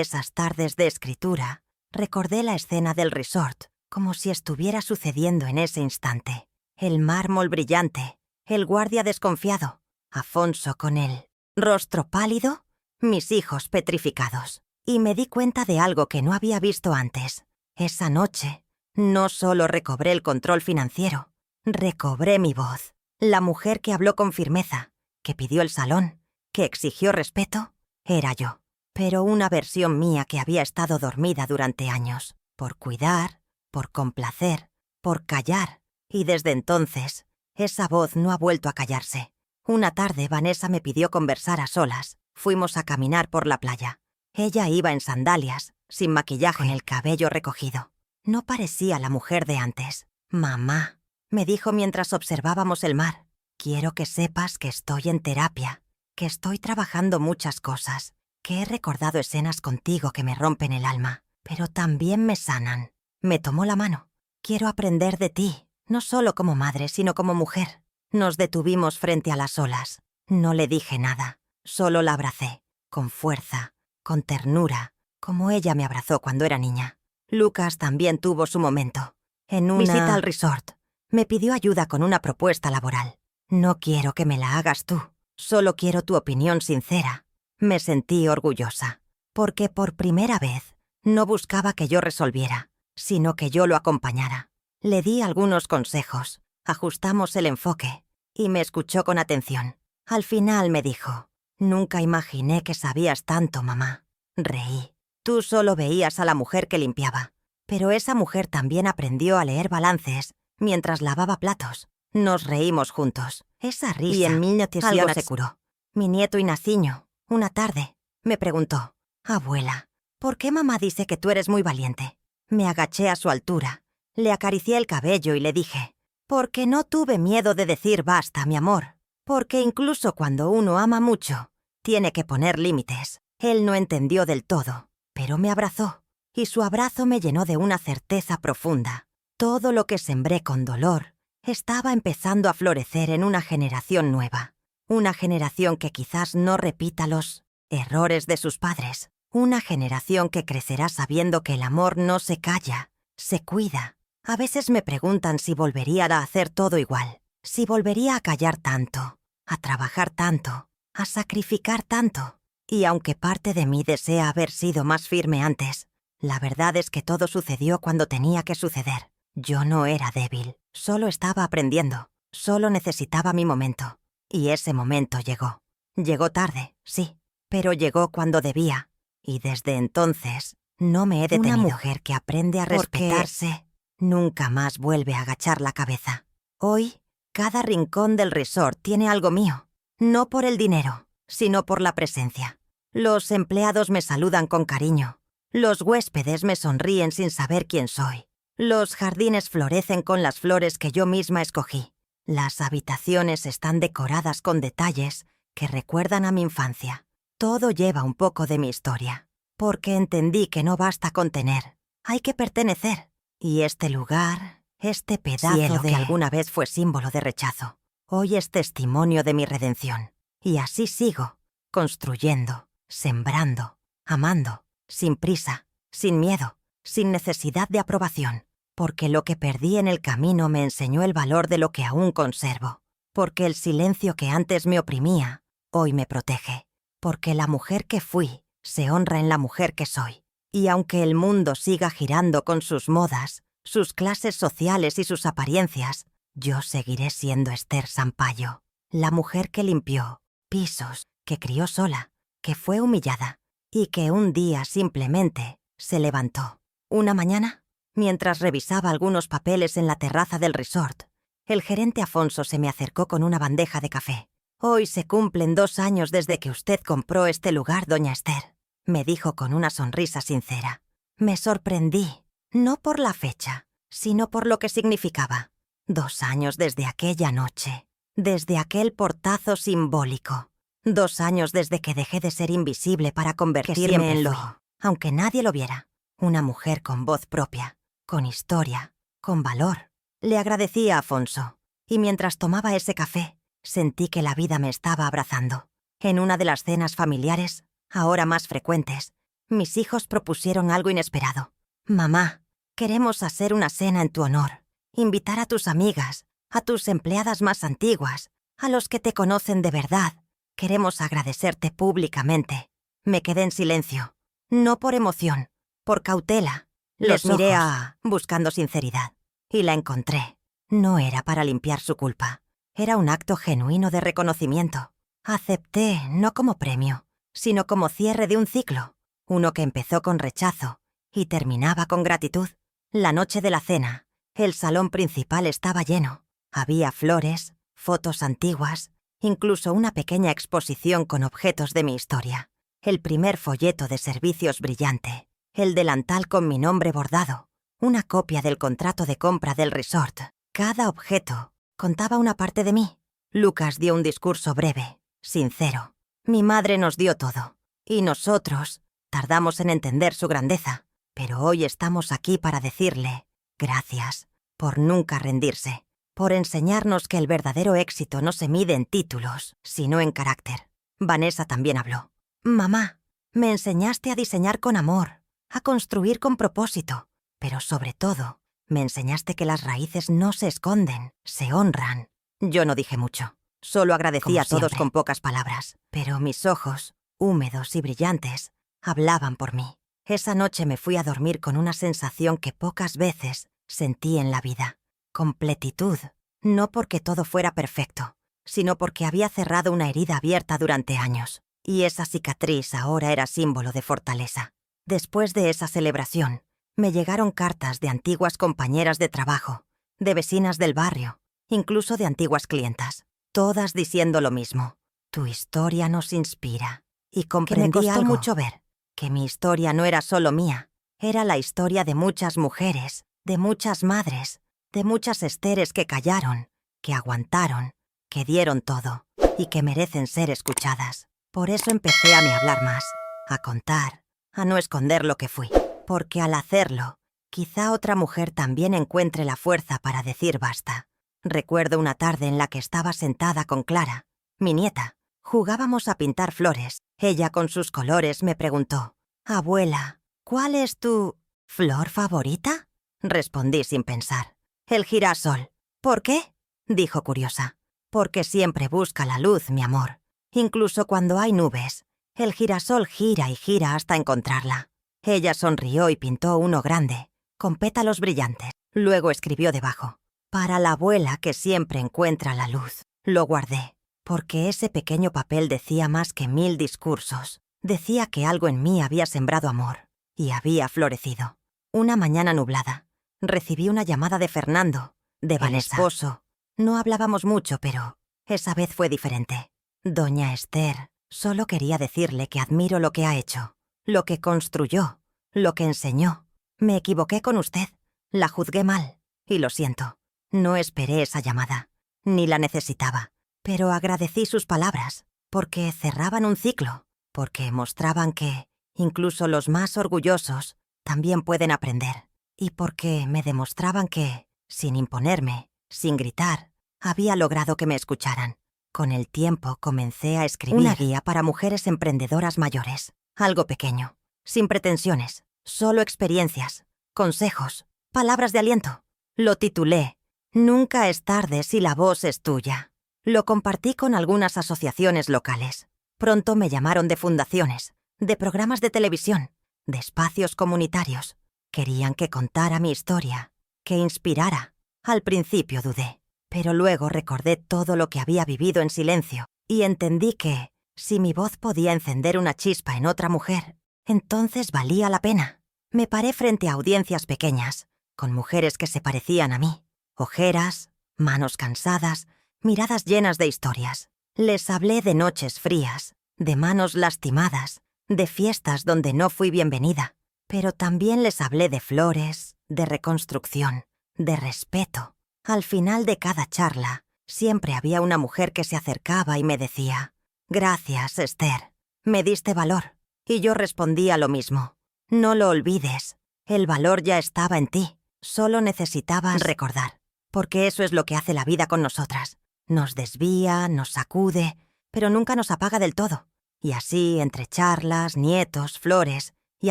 esas tardes de escritura, recordé la escena del resort, como si estuviera sucediendo en ese instante. El mármol brillante, el guardia desconfiado, Afonso con él, rostro pálido, mis hijos petrificados. Y me di cuenta de algo que no había visto antes. Esa noche, no solo recobré el control financiero, recobré mi voz. La mujer que habló con firmeza, que pidió el salón, que exigió respeto, era yo. Pero una versión mía que había estado dormida durante años, por cuidar, por complacer, por callar. Y desde entonces, esa voz no ha vuelto a callarse. Una tarde Vanessa me pidió conversar a solas. Fuimos a caminar por la playa. Ella iba en sandalias, sin maquillaje, el cabello recogido. No parecía la mujer de antes. «Mamá», me dijo mientras observábamos el mar, «quiero que sepas que estoy en terapia, que estoy trabajando muchas cosas, que he recordado escenas contigo que me rompen el alma, pero también me sanan». Me tomó la mano. «Quiero aprender de ti, no solo como madre, sino como mujer». Nos detuvimos frente a las olas. No le dije nada, solo la abracé, con fuerza, con ternura, como ella me abrazó cuando era niña. Lucas también tuvo su momento. En una visita al resort, me pidió ayuda con una propuesta laboral. No quiero que me la hagas tú, solo quiero tu opinión sincera. Me sentí orgullosa, porque por primera vez no buscaba que yo resolviera, sino que yo lo acompañara. Le di algunos consejos, ajustamos el enfoque, y me escuchó con atención. Al final me dijo: «Nunca imaginé que sabías tanto, mamá». Reí. Tú solo veías a la mujer que limpiaba, pero esa mujer también aprendió a leer balances mientras lavaba platos. Nos reímos juntos. Esa risa y en mí algo se curó. Mi nieto Inaciño, una tarde, me preguntó: «Abuela, ¿por qué mamá dice que tú eres muy valiente?». Me agaché a su altura, le acaricié el cabello y le dije: «Porque no tuve miedo de decir basta, mi amor. Porque incluso cuando uno ama mucho, tiene que poner límites». Él no entendió del todo, pero me abrazó, y su abrazo me llenó de una certeza profunda. Todo lo que sembré con dolor estaba empezando a florecer en una generación nueva. Una generación que quizás no repita los errores de sus padres. Una generación que crecerá sabiendo que el amor no se calla, se cuida. A veces me preguntan si volvería a hacer todo igual, si volvería a callar tanto, a trabajar tanto, a sacrificar tanto. Y aunque parte de mí desea haber sido más firme antes, la verdad es que todo sucedió cuando tenía que suceder. Yo no era débil, solo estaba aprendiendo, solo necesitaba mi momento. Y ese momento llegó. Llegó tarde, sí, pero llegó cuando debía. Y desde entonces no me he detenido. Una mujer que aprende a respetarse nunca más vuelve a agachar la cabeza. Hoy, cada rincón del resort tiene algo mío, no por el dinero, sino por la presencia. Los empleados me saludan con cariño. Los huéspedes me sonríen sin saber quién soy. Los jardines florecen con las flores que yo misma escogí. Las habitaciones están decoradas con detalles que recuerdan a mi infancia. Todo lleva un poco de mi historia, porque entendí que no basta con tener, hay que pertenecer. Y este lugar, este pedazo que alguna vez fue símbolo de rechazo, hoy es testimonio de mi redención. Y así sigo, construyendo, sembrando, amando, sin prisa, sin miedo, sin necesidad de aprobación, porque lo que perdí en el camino me enseñó el valor de lo que aún conservo, porque el silencio que antes me oprimía, hoy me protege, porque la mujer que fui se honra en la mujer que soy. Y aunque el mundo siga girando con sus modas, sus clases sociales y sus apariencias, yo seguiré siendo Esther Sampayo, la mujer que limpió pisos, que crió sola, que fue humillada y que un día simplemente se levantó. Una mañana, mientras revisaba algunos papeles en la terraza del resort, el gerente Afonso se me acercó con una bandeja de café. «Hoy se cumplen 2 años desde que usted compró este lugar, doña Esther», me dijo con una sonrisa sincera. Me sorprendí, no por la fecha, sino por lo que significaba. 2 años desde aquella noche, desde aquel portazo simbólico. 2 años desde que dejé de ser invisible para convertirme en lo, aunque nadie lo viera, una mujer con voz propia, con historia, con valor. Le agradecí a Afonso, y mientras tomaba ese café, sentí que la vida me estaba abrazando. En una de las cenas familiares, ahora más frecuentes, mis hijos propusieron algo inesperado. «Mamá, queremos hacer una cena en tu honor, invitar a tus amigas, a tus empleadas más antiguas, a los que te conocen de verdad. Queremos agradecerte públicamente». Me quedé en silencio, no por emoción, por cautela. Les miré buscando sinceridad, y la encontré. No era para limpiar su culpa, era un acto genuino de reconocimiento. Acepté no como premio, sino como cierre de un ciclo, uno que empezó con rechazo y terminaba con gratitud. La noche de la cena, el salón principal estaba lleno. Había flores, fotos antiguas, incluso una pequeña exposición con objetos de mi historia. El primer folleto de servicios brillante, el delantal con mi nombre bordado, una copia del contrato de compra del resort. Cada objeto contaba una parte de mí. Lucas dio un discurso breve, sincero. Mi madre nos dio todo, y nosotros tardamos en entender su grandeza, pero hoy estamos aquí para decirle gracias por nunca rendirse, por enseñarnos que el verdadero éxito no se mide en títulos, sino en carácter. Vanessa también habló. «Mamá, Me enseñaste a diseñar con amor, a construir con propósito, pero sobre todo, me enseñaste que las raíces no se esconden, se honran. Yo no dije mucho, solo agradecí Como a todos siempre. con pocas palabras, pero mis ojos, húmedos y brillantes, hablaban por mí. Esa noche me fui a dormir con una sensación que pocas veces sentí en la vida. Completitud, no porque todo fuera perfecto, sino porque había cerrado una herida abierta durante años, y esa cicatriz ahora era símbolo de fortaleza. Después de esa celebración, me llegaron cartas de antiguas compañeras de trabajo, de vecinas del barrio, incluso de antiguas clientas, todas diciendo lo mismo. Tu historia nos inspira. Y comprendí me costó mucho ver que mi historia no era solo mía, era la historia de muchas mujeres, de muchas madres, de muchas Esteres que callaron, que aguantaron, que dieron todo y que merecen ser escuchadas. Por eso empecé a hablar más, a contar, a no esconder lo que fui, porque al hacerlo, quizá otra mujer también encuentre la fuerza para decir basta. Recuerdo una tarde en la que estaba sentada con Clara, mi nieta. Jugábamos a pintar flores. Ella con sus colores me preguntó: «Abuela, ¿cuál es tu flor favorita?». Respondí sin pensar: «El girasol». «¿Por qué?», dijo curiosa. «Porque siempre busca la luz, mi amor. Incluso cuando hay nubes, el girasol gira y gira hasta encontrarla». Ella sonrió y pintó uno grande, con pétalos brillantes. Luego escribió debajo: «Para la abuela que siempre encuentra la luz». Lo guardé, porque ese pequeño papel decía más que 1000 discursos. Decía que algo en mí había sembrado amor, y había florecido. Una mañana nublada, recibí una llamada de Fernando, de Vanessa, el esposo. No hablábamos mucho, pero esa vez fue diferente. Doña Esther, solo quería decirle que admiro lo que ha hecho, lo que construyó, lo que enseñó. Me equivoqué con usted, la juzgué mal, y lo siento. No esperé esa llamada, ni la necesitaba, pero agradecí sus palabras, porque cerraban un ciclo, porque mostraban que, incluso los más orgullosos, también pueden aprender, y porque me demostraban que, sin imponerme, sin gritar, había logrado que me escucharan. Con el tiempo comencé a escribir una guía para mujeres emprendedoras mayores, algo pequeño, sin pretensiones, solo experiencias, consejos, palabras de aliento. Lo titulé «Nunca es tarde si la voz es tuya». Lo compartí con algunas asociaciones locales. Pronto me llamaron de fundaciones, de programas de televisión, de espacios comunitarios. Querían que contara mi historia, que inspirara. Al principio dudé, pero luego recordé todo lo que había vivido en silencio y entendí que, si mi voz podía encender una chispa en otra mujer, entonces valía la pena. Me paré frente a audiencias pequeñas, con mujeres que se parecían a mí, ojeras, manos cansadas, miradas llenas de historias. Les hablé de noches frías, de manos lastimadas, de fiestas donde no fui bienvenida, pero también les hablé de flores, de reconstrucción, de respeto. Al final de cada charla, siempre había una mujer que se acercaba y me decía: «Gracias, Esther, me diste valor». Y yo respondía lo mismo: «No lo olvides, el valor ya estaba en ti, solo necesitabas recordar». Porque eso es lo que hace la vida con nosotras. Nos desvía, nos sacude, pero nunca nos apaga del todo. Y así, entre charlas, nietos, flores y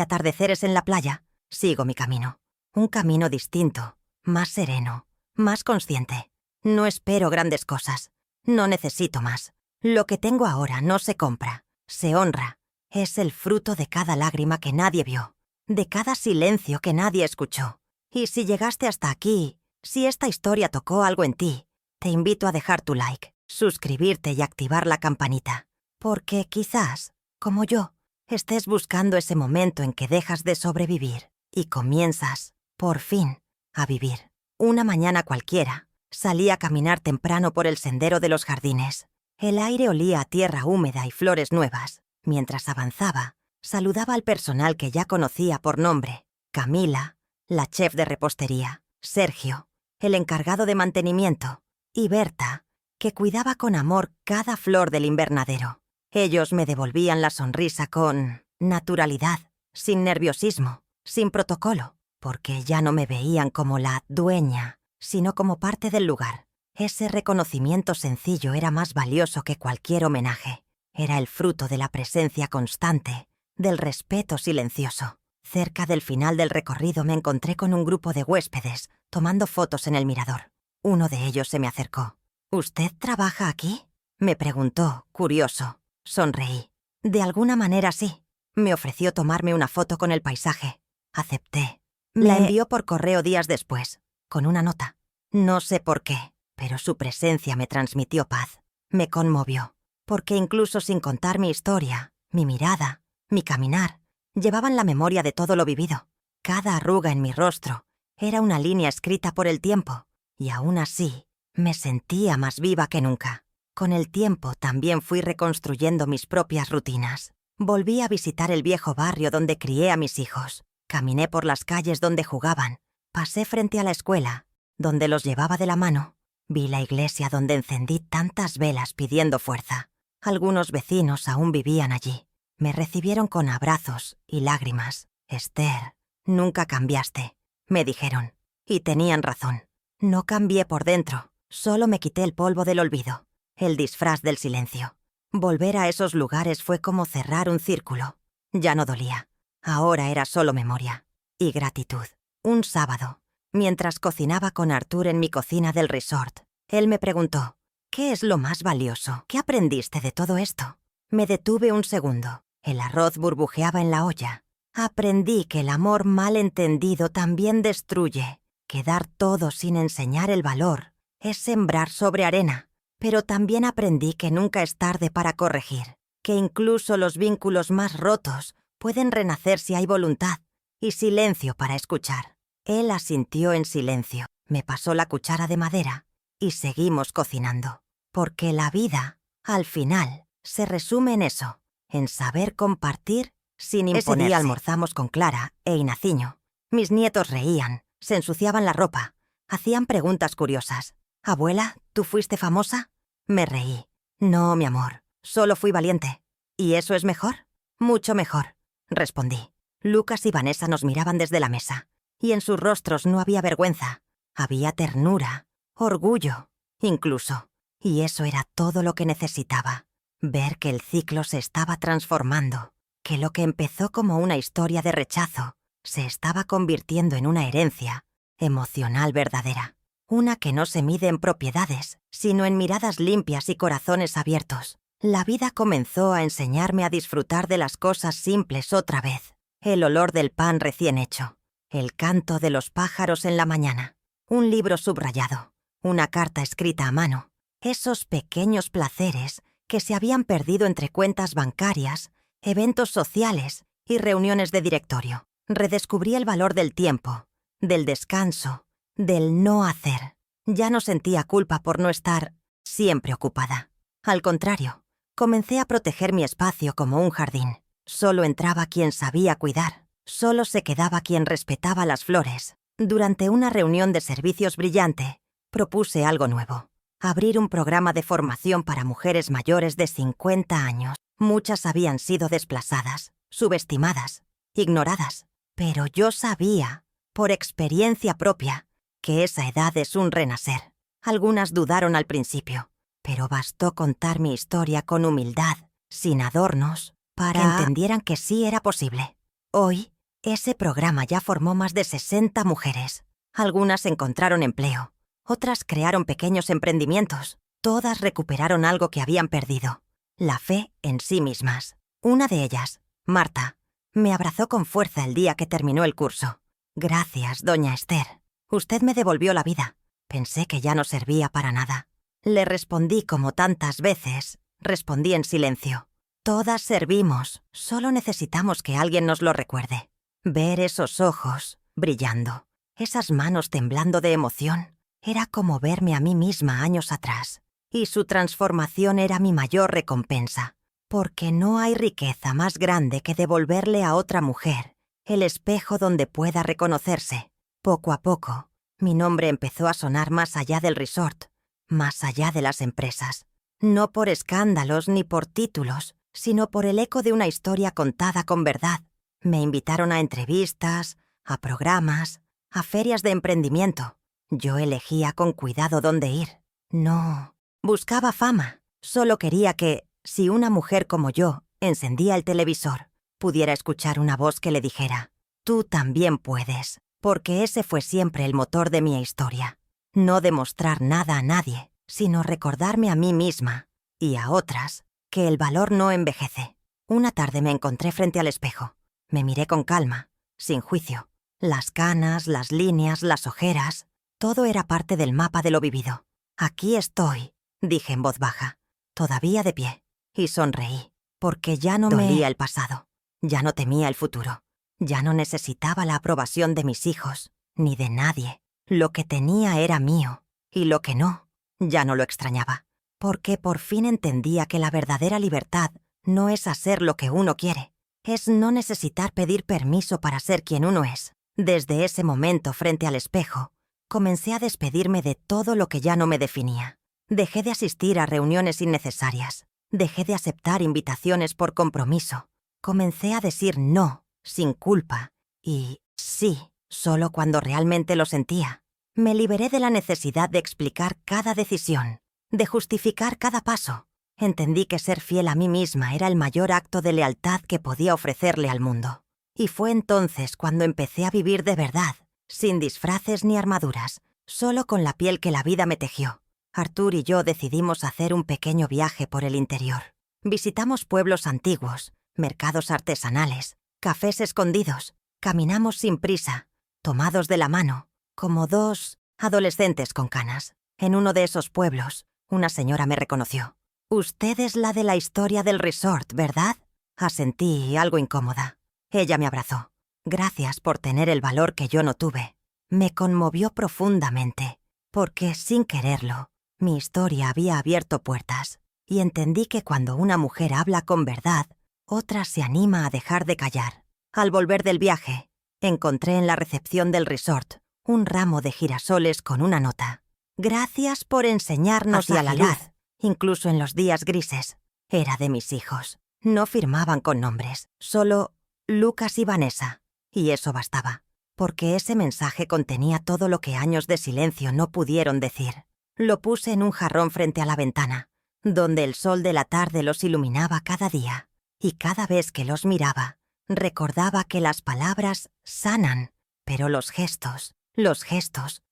atardeceres en la playa, sigo mi camino. Un camino distinto, más sereno, más consciente. No espero grandes cosas. No necesito más. Lo que tengo ahora no se compra, se honra. Es el fruto de cada lágrima que nadie vio, de cada silencio que nadie escuchó. Y si llegaste hasta aquí, si esta historia tocó algo en ti, te invito a dejar tu like, suscribirte y activar la campanita. Porque quizás, como yo, estés buscando ese momento en que dejas de sobrevivir y comienzas, por fin, a vivir. Una mañana cualquiera, salí a caminar temprano por el sendero de los jardines. El aire olía a tierra húmeda y flores nuevas. Mientras avanzaba, saludaba al personal que ya conocía por nombre: Camila, la chef de repostería; Sergio, el encargado de mantenimiento; y Berta, que cuidaba con amor cada flor del invernadero. Ellos me devolvían la sonrisa con naturalidad, sin nerviosismo, sin protocolo, porque ya no me veían como la dueña, sino como parte del lugar. Ese reconocimiento sencillo era más valioso que cualquier homenaje. Era el fruto de la presencia constante, del respeto silencioso. Cerca del final del recorrido me encontré con un grupo de huéspedes tomando fotos en el mirador. Uno de ellos se me acercó. ¿Usted trabaja aquí?, me preguntó, curioso. Sonreí. De alguna manera sí. Me ofreció tomarme una foto con el paisaje. Acepté. La envió por correo días después, con una nota. No sé por qué, pero su presencia me transmitió paz. Me conmovió, porque incluso sin contar mi historia, mi mirada, mi caminar, llevaban la memoria de todo lo vivido. Cada arruga en mi rostro era una línea escrita por el tiempo, y aún así me sentía más viva que nunca. Con el tiempo también fui reconstruyendo mis propias rutinas. Volví a visitar el viejo barrio donde crié a mis hijos. Caminé por las calles donde jugaban. Pasé frente a la escuela, donde los llevaba de la mano. Vi la iglesia donde encendí tantas velas pidiendo fuerza. Algunos vecinos aún vivían allí. Me recibieron con abrazos y lágrimas. «Esther, nunca cambiaste», me dijeron. Y tenían razón. No cambié por dentro, solo me quité el polvo del olvido, el disfraz del silencio. Volver a esos lugares fue como cerrar un círculo. Ya no dolía. Ahora era solo memoria. Y gratitud. Un sábado, mientras cocinaba con Artur en mi cocina del resort, él me preguntó, «¿Qué es lo más valioso? ¿Qué aprendiste de todo esto?». Me detuve un segundo. El arroz burbujeaba en la olla. Aprendí que el amor mal entendido también destruye, que dar todo sin enseñar el valor es sembrar sobre arena. Pero también aprendí que nunca es tarde para corregir, que incluso los vínculos más rotos pueden renacer si hay voluntad y silencio para escuchar. Él asintió en silencio, me pasó la cuchara de madera y seguimos cocinando. Porque la vida, al final, se resume en eso, en saber compartir sin imponerse. Ese día almorzamos con Clara e Inaciño. Mis nietos reían, se ensuciaban la ropa, hacían preguntas curiosas. «Abuela, ¿tú fuiste famosa?». Me reí. «No, mi amor, solo fui valiente». «¿Y eso es mejor?». «Mucho mejor», respondí. Lucas y Vanessa nos miraban desde la mesa, y en sus rostros no había vergüenza. Había ternura, orgullo, incluso. Y eso era todo lo que necesitaba. Ver que el ciclo se estaba transformando, que lo que empezó como una historia de rechazo se estaba convirtiendo en una herencia emocional verdadera. Una que no se mide en propiedades, sino en miradas limpias y corazones abiertos. La vida comenzó a enseñarme a disfrutar de las cosas simples otra vez. El olor del pan recién hecho, el canto de los pájaros en la mañana, un libro subrayado, una carta escrita a mano. Esos pequeños placeres que se habían perdido entre cuentas bancarias, eventos sociales y reuniones de directorio. Redescubrí el valor del tiempo, del descanso, del no hacer. Ya no sentía culpa por no estar siempre ocupada. Al contrario, comencé a proteger mi espacio como un jardín. Solo entraba quien sabía cuidar. Solo se quedaba quien respetaba las flores. Durante una reunión de servicios brillante, propuse algo nuevo. Abrir un programa de formación para mujeres mayores de 50 años. Muchas habían sido desplazadas, subestimadas, ignoradas. Pero yo sabía, por experiencia propia, que esa edad es un renacer. Algunas dudaron al principio, pero bastó contar mi historia con humildad, sin adornos, para que entendieran que sí era posible. Hoy, ese programa ya formó más de 60 mujeres. Algunas encontraron empleo, otras crearon pequeños emprendimientos. Todas recuperaron algo que habían perdido, la fe en sí mismas. Una de ellas, Marta, me abrazó con fuerza el día que terminó el curso. «Gracias, doña Esther. Usted me devolvió la vida. Pensé que ya no servía para nada». Le respondí como tantas veces. Respondí en silencio. Todas servimos, solo necesitamos que alguien nos lo recuerde. Ver esos ojos brillando, esas manos temblando de emoción, era como verme a mí misma años atrás. Y su transformación era mi mayor recompensa. Porque no hay riqueza más grande que devolverle a otra mujer el espejo donde pueda reconocerse. Poco a poco, mi nombre empezó a sonar más allá del resort, más allá de las empresas. No por escándalos ni por títulos, sino por el eco de una historia contada con verdad. Me invitaron a entrevistas, a programas, a ferias de emprendimiento. Yo elegía con cuidado dónde ir. No buscaba fama, solo quería que, si una mujer como yo encendía el televisor, pudiera escuchar una voz que le dijera: «Tú también puedes», porque ese fue siempre el motor de mi historia. No demostrar nada a nadie, sino recordarme a mí misma y a otras que el valor no envejece. Una tarde me encontré frente al espejo. Me miré con calma, sin juicio. Las canas, las líneas, las ojeras, todo era parte del mapa de lo vivido. «Aquí estoy», dije en voz baja, todavía de pie, y sonreí, porque ya no me dolía el pasado, ya no temía el futuro, ya no necesitaba la aprobación de mis hijos, ni de nadie. Lo que tenía era mío, y lo que no, ya no lo extrañaba, porque por fin entendía que la verdadera libertad no es hacer lo que uno quiere, es no necesitar pedir permiso para ser quien uno es. Desde ese momento frente al espejo, comencé a despedirme de todo lo que ya no me definía. Dejé de asistir a reuniones innecesarias, dejé de aceptar invitaciones por compromiso, comencé a decir no, sin culpa, y sí, solo cuando realmente lo sentía. Me liberé de la necesidad de explicar cada decisión, de justificar cada paso. Entendí que ser fiel a mí misma era el mayor acto de lealtad que podía ofrecerle al mundo. Y fue entonces cuando empecé a vivir de verdad, sin disfraces ni armaduras, solo con la piel que la vida me tejió. Artur y yo decidimos hacer un pequeño viaje por el interior. Visitamos pueblos antiguos, mercados artesanales, cafés escondidos. Caminamos sin prisa, tomados de la mano, como dos adolescentes con canas. En uno de esos pueblos, una señora me reconoció. «Usted es la de la historia del resort, ¿verdad?». Asentí, algo incómoda. Ella me abrazó. «Gracias por tener el valor que yo no tuve». Me conmovió profundamente, porque, sin quererlo, mi historia había abierto puertas, y entendí que cuando una mujer habla con verdad, otra se anima a dejar de callar. Al volver del viaje, encontré en la recepción del resort un ramo de girasoles con una nota. «Gracias por enseñarnos a la luz, incluso en los días grises». Era de mis hijos. No firmaban con nombres, solo Lucas y Vanessa. Y eso bastaba, porque ese mensaje contenía todo lo que años de silencio no pudieron decir. Lo puse en un jarrón frente a la ventana, donde el sol de la tarde los iluminaba cada día, y cada vez que los miraba, recordaba que las palabras sanan, pero los gestos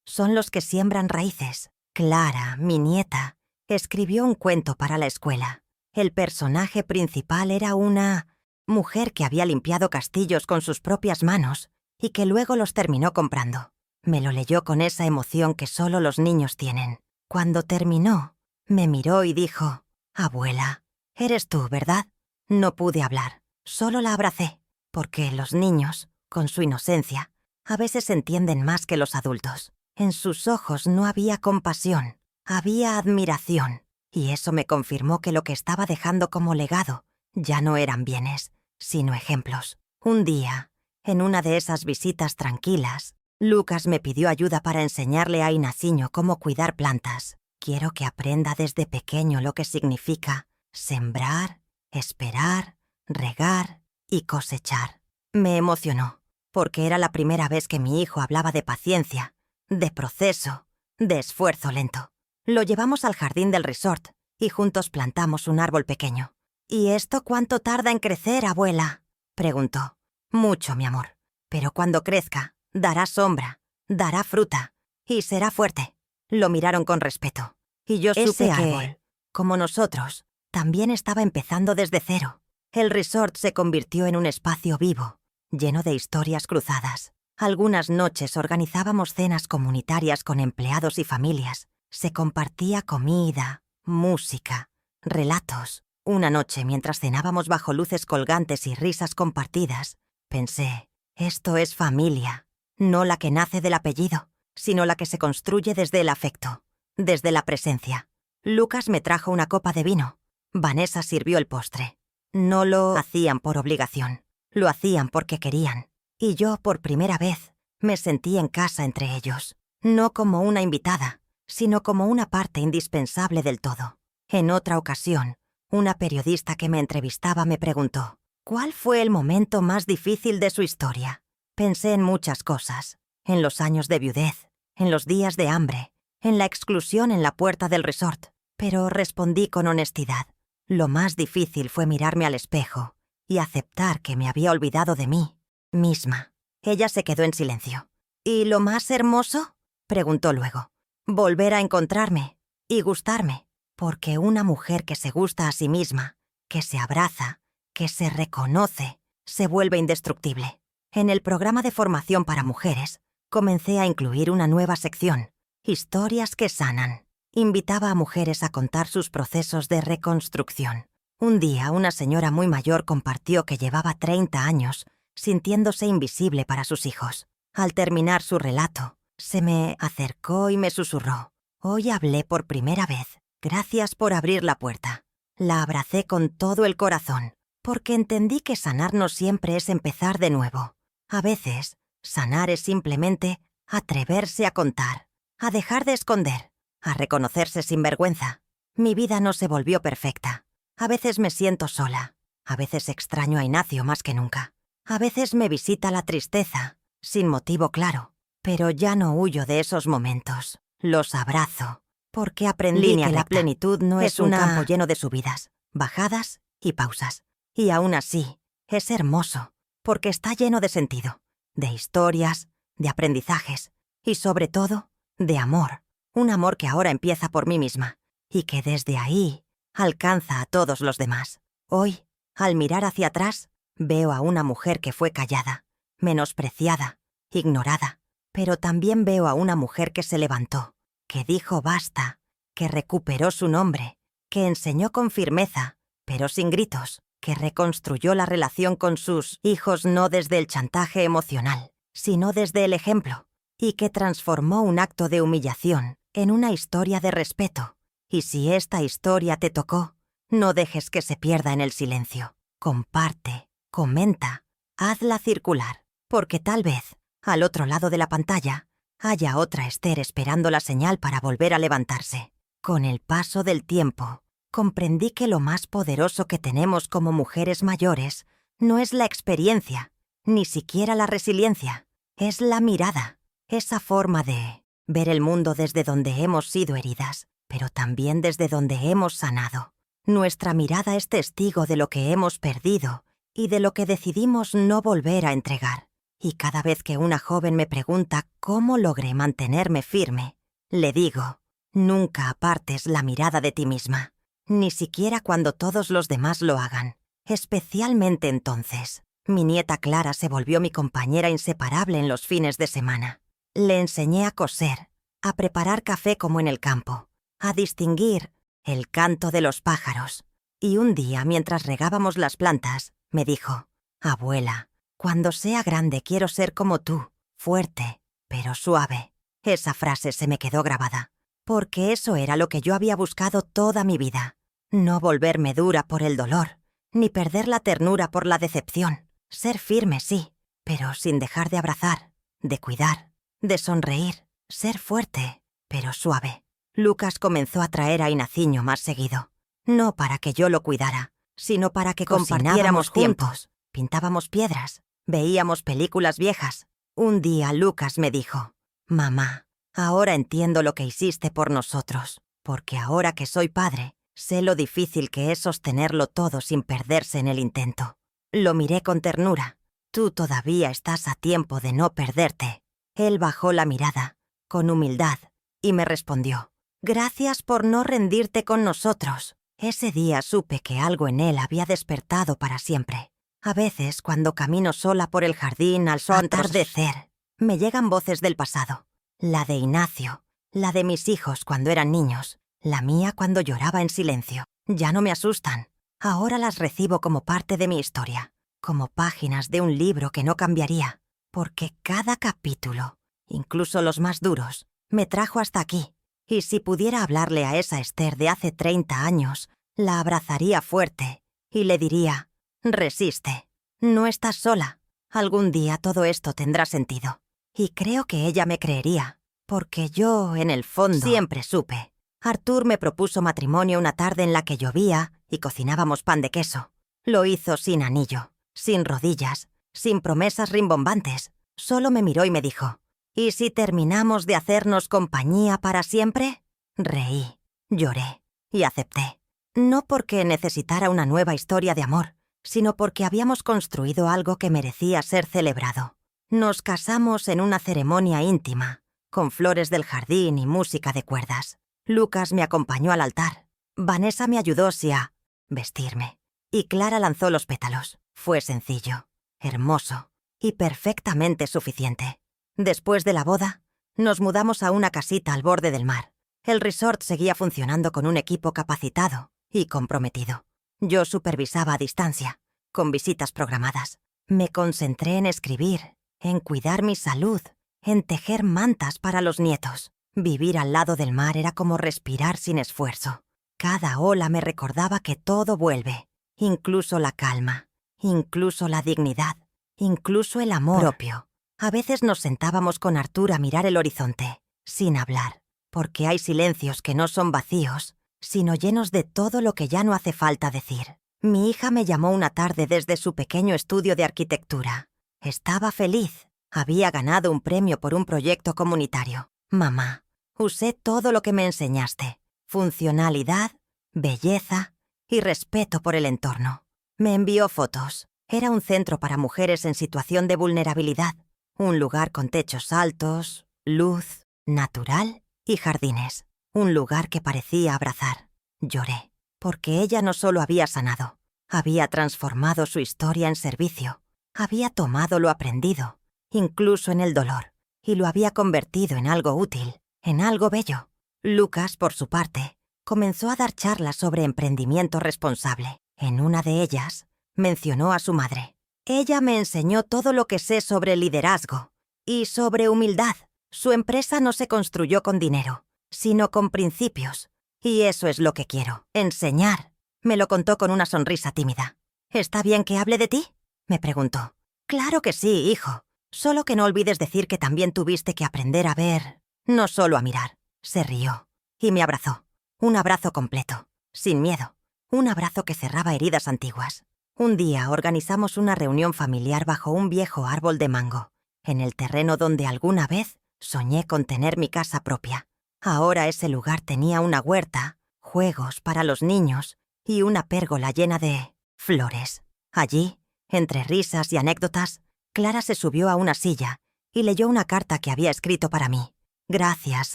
son los que siembran raíces. Clara, mi nieta, escribió un cuento para la escuela. El personaje principal era una mujer que había limpiado castillos con sus propias manos y que luego los terminó comprando. Me lo leyó con esa emoción que solo los niños tienen. Cuando terminó, me miró y dijo: «Abuela, eres tú, ¿verdad?». No pude hablar, solo la abracé, porque los niños, con su inocencia, a veces entienden más que los adultos. En sus ojos no había compasión, había admiración, y eso me confirmó que lo que estaba dejando como legado ya no eran bienes, sino ejemplos. Un día, en una de esas visitas tranquilas, Lucas me pidió ayuda para enseñarle a Inaciño cómo cuidar plantas. Quiero que aprenda desde pequeño lo que significa sembrar, esperar, regar y cosechar. Me emocionó, porque era la primera vez que mi hijo hablaba de paciencia, de proceso, de esfuerzo lento. Lo llevamos al jardín del resort y juntos plantamos un árbol pequeño. «¿Y esto cuánto tarda en crecer, abuela?», preguntó. «Mucho, mi amor, pero cuando crezca, dará sombra, dará fruta y será fuerte». Lo miraron con respeto, y yo supe Ese que, árbol, como nosotros, también estaba empezando desde cero. El resort se convirtió en un espacio vivo, lleno de historias cruzadas. Algunas noches organizábamos cenas comunitarias con empleados y familias. Se compartía comida, música, relatos. Una noche, mientras cenábamos bajo luces colgantes y risas compartidas, pensé: esto es familia, no la que nace del apellido, sino la que se construye desde el afecto, desde la presencia. Lucas me trajo una copa de vino. Vanessa sirvió el postre. No lo hacían por obligación, lo hacían porque querían. Y yo, por primera vez, me sentí en casa entre ellos, no como una invitada, sino como una parte indispensable del todo. En otra ocasión, una periodista que me entrevistaba me preguntó: «¿Cuál fue el momento más difícil de su historia?». Pensé en muchas cosas, en los años de viudez, en los días de hambre, en la exclusión en la puerta del resort, pero respondí con honestidad. Lo más difícil fue mirarme al espejo y aceptar que me había olvidado de mí misma. Ella se quedó en silencio. ¿Y lo más hermoso?, preguntó luego. Volver a encontrarme y gustarme, porque una mujer que se gusta a sí misma, que se abraza, que se reconoce, se vuelve indestructible. En el programa de formación para mujeres, comencé a incluir una nueva sección, Historias que sanan. Invitaba a mujeres a contar sus procesos de reconstrucción. Un día, una señora muy mayor compartió que llevaba 30 años sintiéndose invisible para sus hijos. Al terminar su relato, se me acercó y me susurró: «Hoy hablé por primera vez. Gracias por abrir la puerta». La abracé con todo el corazón, porque entendí que sanar no siempre es empezar de nuevo. A veces, sanar es simplemente atreverse a contar, a dejar de esconder, a reconocerse sin vergüenza. Mi vida no se volvió perfecta. A veces me siento sola. A veces extraño a Ignacio más que nunca. A veces me visita la tristeza, sin motivo claro. Pero ya no huyo de esos momentos. Los abrazo, porque aprendí que la plenitud no es un campo lleno de subidas, bajadas y pausas. Y aún así, es hermoso, porque está lleno de sentido, de historias, de aprendizajes y, sobre todo, de amor. Un amor que ahora empieza por mí misma y que desde ahí alcanza a todos los demás. Hoy, al mirar hacia atrás, veo a una mujer que fue callada, menospreciada, ignorada, pero también veo a una mujer que se levantó, que dijo basta, que recuperó su nombre, que enseñó con firmeza, pero sin gritos, que reconstruyó la relación con sus hijos no desde el chantaje emocional, sino desde el ejemplo, y que transformó un acto de humillación en una historia de respeto. Y si esta historia te tocó, no dejes que se pierda en el silencio. Comparte, comenta, hazla circular, porque tal vez, al otro lado de la pantalla, haya otra Esther esperando la señal para volver a levantarse. Con el paso del tiempo, comprendí que lo más poderoso que tenemos como mujeres mayores no es la experiencia, ni siquiera la resiliencia, es la mirada, esa forma de ver el mundo desde donde hemos sido heridas, pero también desde donde hemos sanado. Nuestra mirada es testigo de lo que hemos perdido y de lo que decidimos no volver a entregar. Y cada vez que una joven me pregunta cómo logré mantenerme firme, le digo: nunca apartes la mirada de ti misma, ni siquiera cuando todos los demás lo hagan. Especialmente entonces. Mi nieta Clara se volvió mi compañera inseparable en los fines de semana. Le enseñé a coser, a preparar café como en el campo, a distinguir el canto de los pájaros. Y un día, mientras regábamos las plantas, me dijo: «Abuela, cuando sea grande quiero ser como tú, fuerte, pero suave». Esa frase se me quedó grabada, porque eso era lo que yo había buscado toda mi vida. No volverme dura por el dolor, ni perder la ternura por la decepción. Ser firme, sí, pero sin dejar de abrazar, de cuidar, de sonreír. Ser fuerte, pero suave. Lucas comenzó a traer a Inaciño más seguido. No para que yo lo cuidara, sino para que compartiéramos juntos. Pintábamos piedras, veíamos películas viejas. Un día Lucas me dijo: «Mamá, ahora entiendo lo que hiciste por nosotros, porque ahora que soy padre, sé lo difícil que es sostenerlo todo sin perderse en el intento». Lo miré con ternura. «Tú todavía estás a tiempo de no perderte». Él bajó la mirada, con humildad, y me respondió: «Gracias por no rendirte con nosotros». Ese día supe que algo en él había despertado para siempre. A veces, cuando camino sola por el jardín al atardecer, me llegan voces del pasado. La de Ignacio, la de mis hijos cuando eran niños, la mía cuando lloraba en silencio. Ya no me asustan. Ahora las recibo como parte de mi historia, como páginas de un libro que no cambiaría, porque cada capítulo, incluso los más duros, me trajo hasta aquí. Y si pudiera hablarle a esa Esther de hace 30 años, la abrazaría fuerte y le diría: «Resiste, no estás sola, algún día todo esto tendrá sentido». Y creo que ella me creería, porque yo, en el fondo, siempre supe. Artur me propuso matrimonio una tarde en la que llovía y cocinábamos pan de queso. Lo hizo sin anillo, sin rodillas, sin promesas rimbombantes. Solo me miró y me dijo: «¿Y si terminamos de hacernos compañía para siempre?». Reí, lloré y acepté. No porque necesitara una nueva historia de amor, sino porque habíamos construido algo que merecía ser celebrado. Nos casamos en una ceremonia íntima, con flores del jardín y música de cuerdas. Lucas me acompañó al altar. Vanessa me ayudó a vestirme. Y Clara lanzó los pétalos. Fue sencillo, hermoso y perfectamente suficiente. Después de la boda, nos mudamos a una casita al borde del mar. El resort seguía funcionando con un equipo capacitado y comprometido. Yo supervisaba a distancia, con visitas programadas. Me concentré en escribir, en cuidar mi salud, en tejer mantas para los nietos. Vivir al lado del mar era como respirar sin esfuerzo. Cada ola me recordaba que todo vuelve, incluso la calma, incluso la dignidad, incluso el amor propio. A veces nos sentábamos con Artur a mirar el horizonte, sin hablar, porque hay silencios que no son vacíos, sino llenos de todo lo que ya no hace falta decir. Mi hija me llamó una tarde desde su pequeño estudio de arquitectura. Estaba feliz. Había ganado un premio por un proyecto comunitario. Mamá, usé todo lo que me enseñaste. Funcionalidad, belleza y respeto por el entorno. Me envió fotos. Era un centro para mujeres en situación de vulnerabilidad. Un lugar con techos altos, luz, natural y jardines. Un lugar que parecía abrazar. Lloré, porque ella no solo había sanado, había transformado su historia en servicio. Había tomado lo aprendido, incluso en el dolor, y lo había convertido en algo útil, en algo bello. Lucas, por su parte, comenzó a dar charlas sobre emprendimiento responsable. En una de ellas, mencionó a su madre. Ella me enseñó todo lo que sé sobre liderazgo y sobre humildad. Su empresa no se construyó con dinero, sino con principios. Y eso es lo que quiero, enseñar. Me lo contó con una sonrisa tímida. ¿Está bien que hable de ti?, me preguntó. Claro que sí, hijo. Solo que no olvides decir que también tuviste que aprender a ver, no solo a mirar. Se rió y me abrazó. Un abrazo completo, sin miedo. Un abrazo que cerraba heridas antiguas. Un día organizamos una reunión familiar bajo un viejo árbol de mango, en el terreno donde alguna vez soñé con tener mi casa propia. Ahora ese lugar tenía una huerta, juegos para los niños y una pérgola llena de flores. Allí, entre risas y anécdotas, Clara se subió a una silla y leyó una carta que había escrito para mí. Gracias,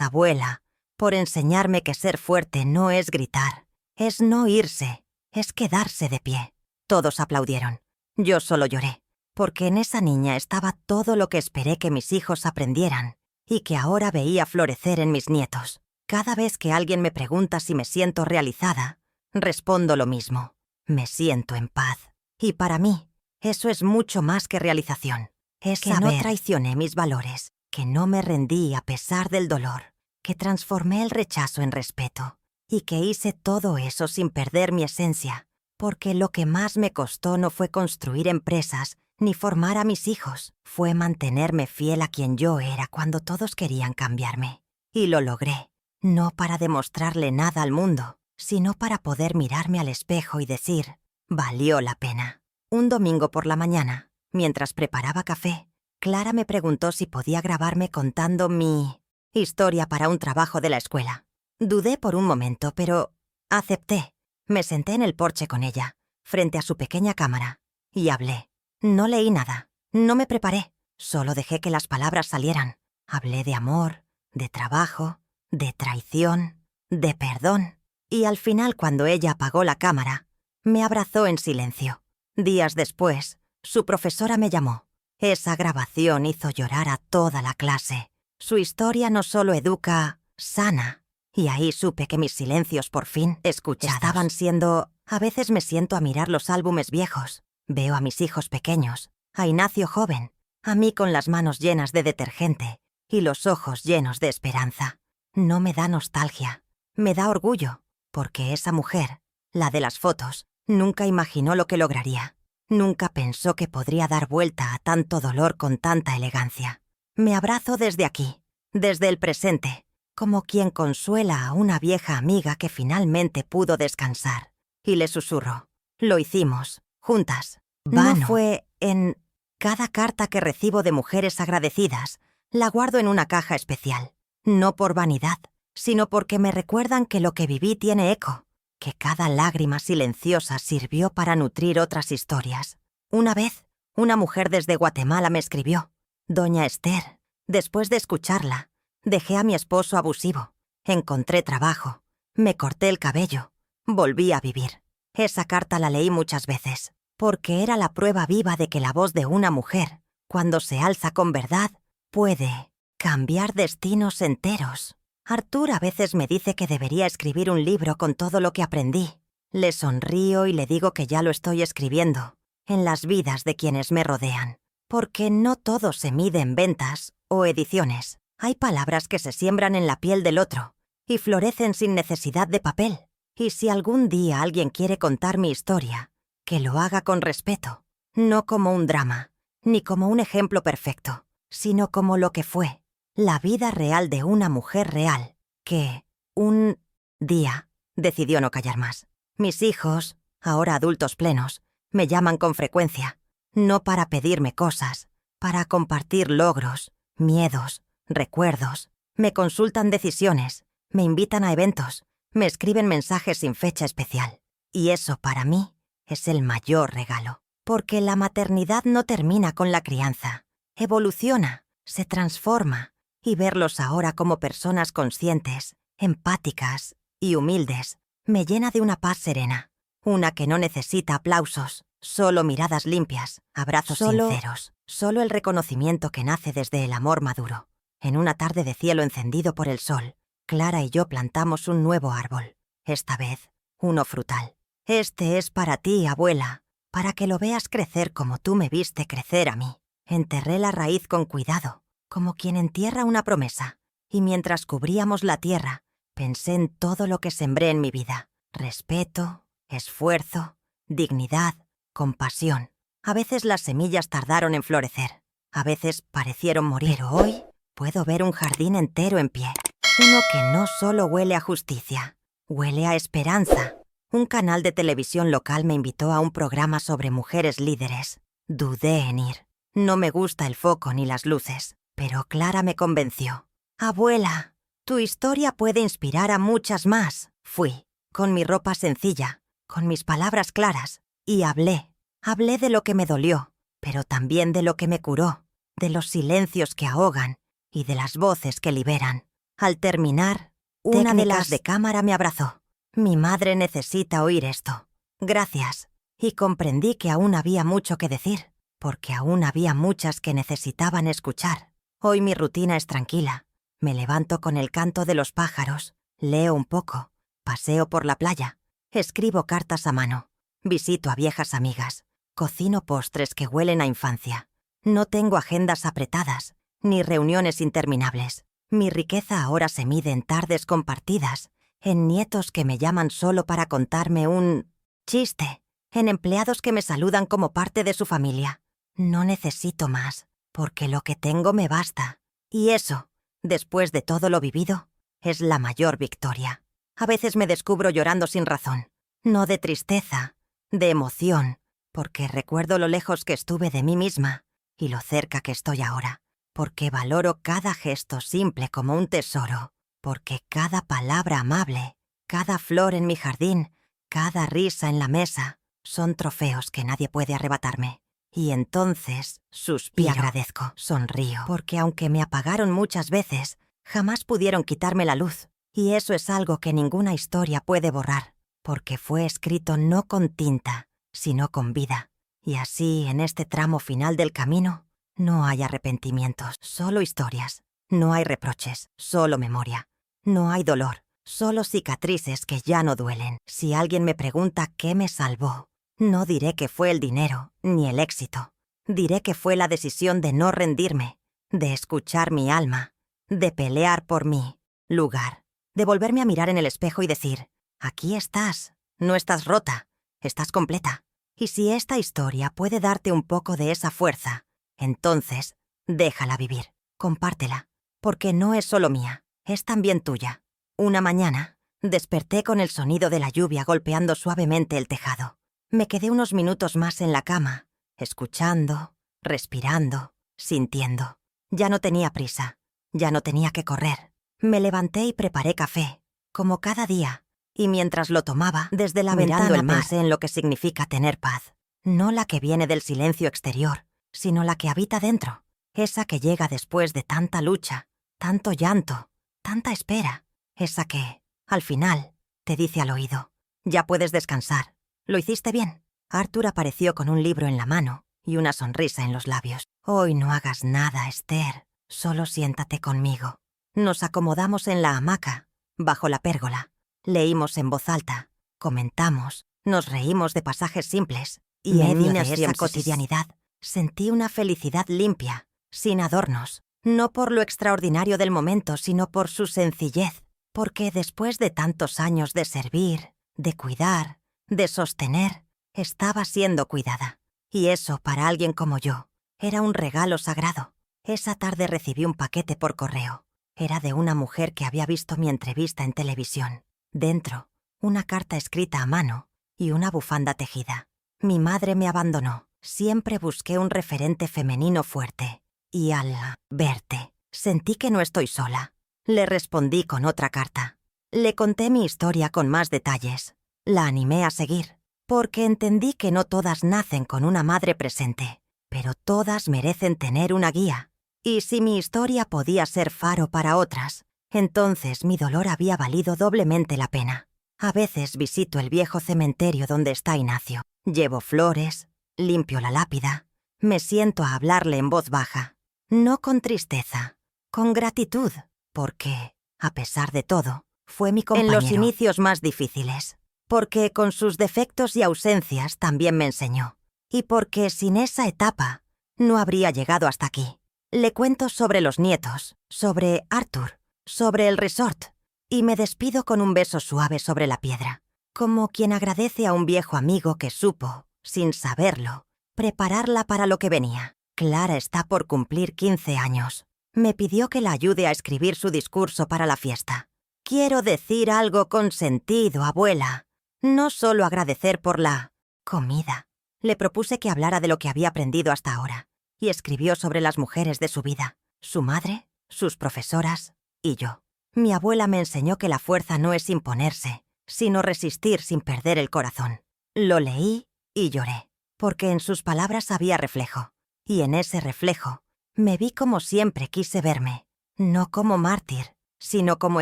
abuela, por enseñarme que ser fuerte no es gritar, es no irse, es quedarse de pie. Todos aplaudieron. Yo solo lloré, porque en esa niña estaba todo lo que esperé que mis hijos aprendieran y que ahora veía florecer en mis nietos. Cada vez que alguien me pregunta si me siento realizada, respondo lo mismo. Me siento en paz. Y para mí, eso es mucho más que realización. Es que no traicioné mis valores, que no me rendí a pesar del dolor, que transformé el rechazo en respeto y que hice todo eso sin perder mi esencia, porque lo que más me costó no fue construir empresas ni formar a mis hijos, fue mantenerme fiel a quien yo era cuando todos querían cambiarme. Y lo logré, no para demostrarle nada al mundo, sino para poder mirarme al espejo y decir, valió la pena. Un domingo por la mañana, mientras preparaba café, Clara me preguntó si podía grabarme contando mi historia para un trabajo de la escuela. Dudé por un momento, pero acepté. Me senté en el porche con ella, frente a su pequeña cámara, y hablé. No leí nada, no me preparé, solo dejé que las palabras salieran. Hablé de amor, de trabajo, de traición, de perdón. Y al final, cuando ella apagó la cámara, me abrazó en silencio. Días después, su profesora me llamó. Esa grabación hizo llorar a toda la clase. Su historia no solo educa, sana. Y ahí supe que mis silencios por fin escuchados estaban siendo... A veces me siento a mirar los álbumes viejos. Veo a mis hijos pequeños, a Ignacio joven, a mí con las manos llenas de detergente y los ojos llenos de esperanza. No me da nostalgia, me da orgullo, porque esa mujer, la de las fotos, nunca imaginó lo que lograría. Nunca pensó que podría dar vuelta a tanto dolor con tanta elegancia. Me abrazo desde aquí, desde el presente, como quien consuela a una vieja amiga que finalmente pudo descansar. Y le susurro, lo hicimos, juntas. Vano. No fue en... Cada carta que recibo de mujeres agradecidas, la guardo en una caja especial. No por vanidad, sino porque me recuerdan que lo que viví tiene eco, que cada lágrima silenciosa sirvió para nutrir otras historias. Una vez, una mujer desde Guatemala me escribió: «Doña Esther, después de escucharla, dejé a mi esposo abusivo, encontré trabajo, me corté el cabello, volví a vivir». Esa carta la leí muchas veces, porque era la prueba viva de que la voz de una mujer, cuando se alza con verdad, puede cambiar destinos enteros. Artur a veces me dice que debería escribir un libro con todo lo que aprendí. Le sonrío y le digo que ya lo estoy escribiendo, en las vidas de quienes me rodean. Porque no todo se mide en ventas o ediciones. Hay palabras que se siembran en la piel del otro y florecen sin necesidad de papel. Y si algún día alguien quiere contar mi historia, que lo haga con respeto, no como un drama, ni como un ejemplo perfecto, sino como lo que fue, la vida real de una mujer real, que, un día, decidió no callar más. Mis hijos, ahora adultos plenos, me llaman con frecuencia, no para pedirme cosas, para compartir logros, miedos, recuerdos. Me consultan decisiones, me invitan a eventos, me escriben mensajes sin fecha especial. Y eso, para mí, es el mayor regalo. Porque la maternidad no termina con la crianza. Evoluciona, se transforma. Y verlos ahora como personas conscientes, empáticas y humildes, me llena de una paz serena. Una que no necesita aplausos, solo miradas limpias, abrazos sinceros. Solo el reconocimiento que nace desde el amor maduro. En una tarde de cielo encendido por el sol, Clara y yo plantamos un nuevo árbol, esta vez uno frutal. Este es para ti, abuela, para que lo veas crecer como tú me viste crecer a mí. Enterré la raíz con cuidado, como quien entierra una promesa, y mientras cubríamos la tierra, pensé en todo lo que sembré en mi vida. Respeto, esfuerzo, dignidad, compasión. A veces las semillas tardaron en florecer, a veces parecieron morir, pero hoy puedo ver un jardín entero en pie. Uno que no solo huele a justicia, huele a esperanza. Un canal de televisión local me invitó a un programa sobre mujeres líderes. Dudé en ir. No me gusta el foco ni las luces, pero Clara me convenció. «Abuela, tu historia puede inspirar a muchas más». Fui, con mi ropa sencilla, con mis palabras claras, y hablé. Hablé de lo que me dolió, pero también de lo que me curó, de los silencios que ahogan y de las voces que liberan. Al terminar, una de las de cámara me abrazó. «Mi madre necesita oír esto. Gracias». Y comprendí que aún había mucho que decir, porque aún había muchas que necesitaban escuchar. Hoy mi rutina es tranquila. Me levanto con el canto de los pájaros, leo un poco, paseo por la playa, escribo cartas a mano, visito a viejas amigas, cocino postres que huelen a infancia. No tengo agendas apretadas, ni reuniones interminables. Mi riqueza ahora se mide en tardes compartidas, en nietos que me llaman solo para contarme un chiste, en empleados que me saludan como parte de su familia. No necesito más, porque lo que tengo me basta. Y eso, después de todo lo vivido, es la mayor victoria. A veces me descubro llorando sin razón, no de tristeza, de emoción, porque recuerdo lo lejos que estuve de mí misma y lo cerca que estoy ahora. Porque valoro cada gesto simple como un tesoro, porque cada palabra amable, cada flor en mi jardín, cada risa en la mesa, son trofeos que nadie puede arrebatarme. Y entonces suspiro y agradezco, sonrío, porque aunque me apagaron muchas veces, jamás pudieron quitarme la luz. Y eso es algo que ninguna historia puede borrar, porque fue escrito no con tinta, sino con vida. Y así, en este tramo final del camino, no hay arrepentimientos, solo historias. No hay reproches, solo memoria. No hay dolor, solo cicatrices que ya no duelen. Si alguien me pregunta qué me salvó, no diré que fue el dinero ni el éxito. Diré que fue la decisión de no rendirme, de escuchar mi alma, de pelear por mi lugar, de volverme a mirar en el espejo y decir: aquí estás, no estás rota, estás completa. Y si esta historia puede darte un poco de esa fuerza, entonces, déjala vivir, compártela, porque no es solo mía, es también tuya. Una mañana, desperté con el sonido de la lluvia golpeando suavemente el tejado. Me quedé unos minutos más en la cama, escuchando, respirando, sintiendo. Ya no tenía prisa, ya no tenía que correr. Me levanté y preparé café, como cada día, y mientras lo tomaba, desde la ventana pensé en lo que significa tener paz. No la que viene del silencio exterior, sino la que habita dentro. Esa que llega después de tanta lucha, tanto llanto, tanta espera. Esa que, al final, te dice al oído: ya puedes descansar. Lo hiciste bien. Arthur apareció con un libro en la mano y una sonrisa en los labios. Hoy no hagas nada, Esther. Solo siéntate conmigo. Nos acomodamos en la hamaca, bajo la pérgola. Leímos en voz alta, comentamos, nos reímos de pasajes simples, y en medio de esa cotidianidad sentí una felicidad limpia, sin adornos, no por lo extraordinario del momento, sino por su sencillez, porque después de tantos años de servir, de cuidar, de sostener, estaba siendo cuidada. Y eso, para alguien como yo, era un regalo sagrado. Esa tarde recibí un paquete por correo. Era de una mujer que había visto mi entrevista en televisión. Dentro, una carta escrita a mano y una bufanda tejida. Mi madre me abandonó. Siempre busqué un referente femenino fuerte. Y al verte, sentí que no estoy sola. Le respondí con otra carta. Le conté mi historia con más detalles. La animé a seguir, porque entendí que no todas nacen con una madre presente, pero todas merecen tener una guía. Y si mi historia podía ser faro para otras, entonces mi dolor había valido doblemente la pena. A veces visito el viejo cementerio donde está Ignacio. Llevo flores, limpio la lápida, me siento a hablarle en voz baja. No con tristeza, con gratitud, porque, a pesar de todo, fue mi compañero en los inicios más difíciles. Porque con sus defectos y ausencias también me enseñó. Y porque sin esa etapa no habría llegado hasta aquí. Le cuento sobre los nietos, sobre Arthur, sobre el resort, y me despido con un beso suave sobre la piedra, como quien agradece a un viejo amigo que supo, sin saberlo, prepararla para lo que venía. Clara está por cumplir 15 años. Me pidió que la ayude a escribir su discurso para la fiesta. Quiero decir algo con sentido, abuela. No solo agradecer por la comida. Le propuse que hablara de lo que había aprendido hasta ahora, y escribió sobre las mujeres de su vida, su madre, sus profesoras y yo. Mi abuela me enseñó que la fuerza no es imponerse, sino resistir sin perder el corazón. Lo leí y lloré, porque en sus palabras había reflejo, y en ese reflejo me vi como siempre quise verme, no como mártir, sino como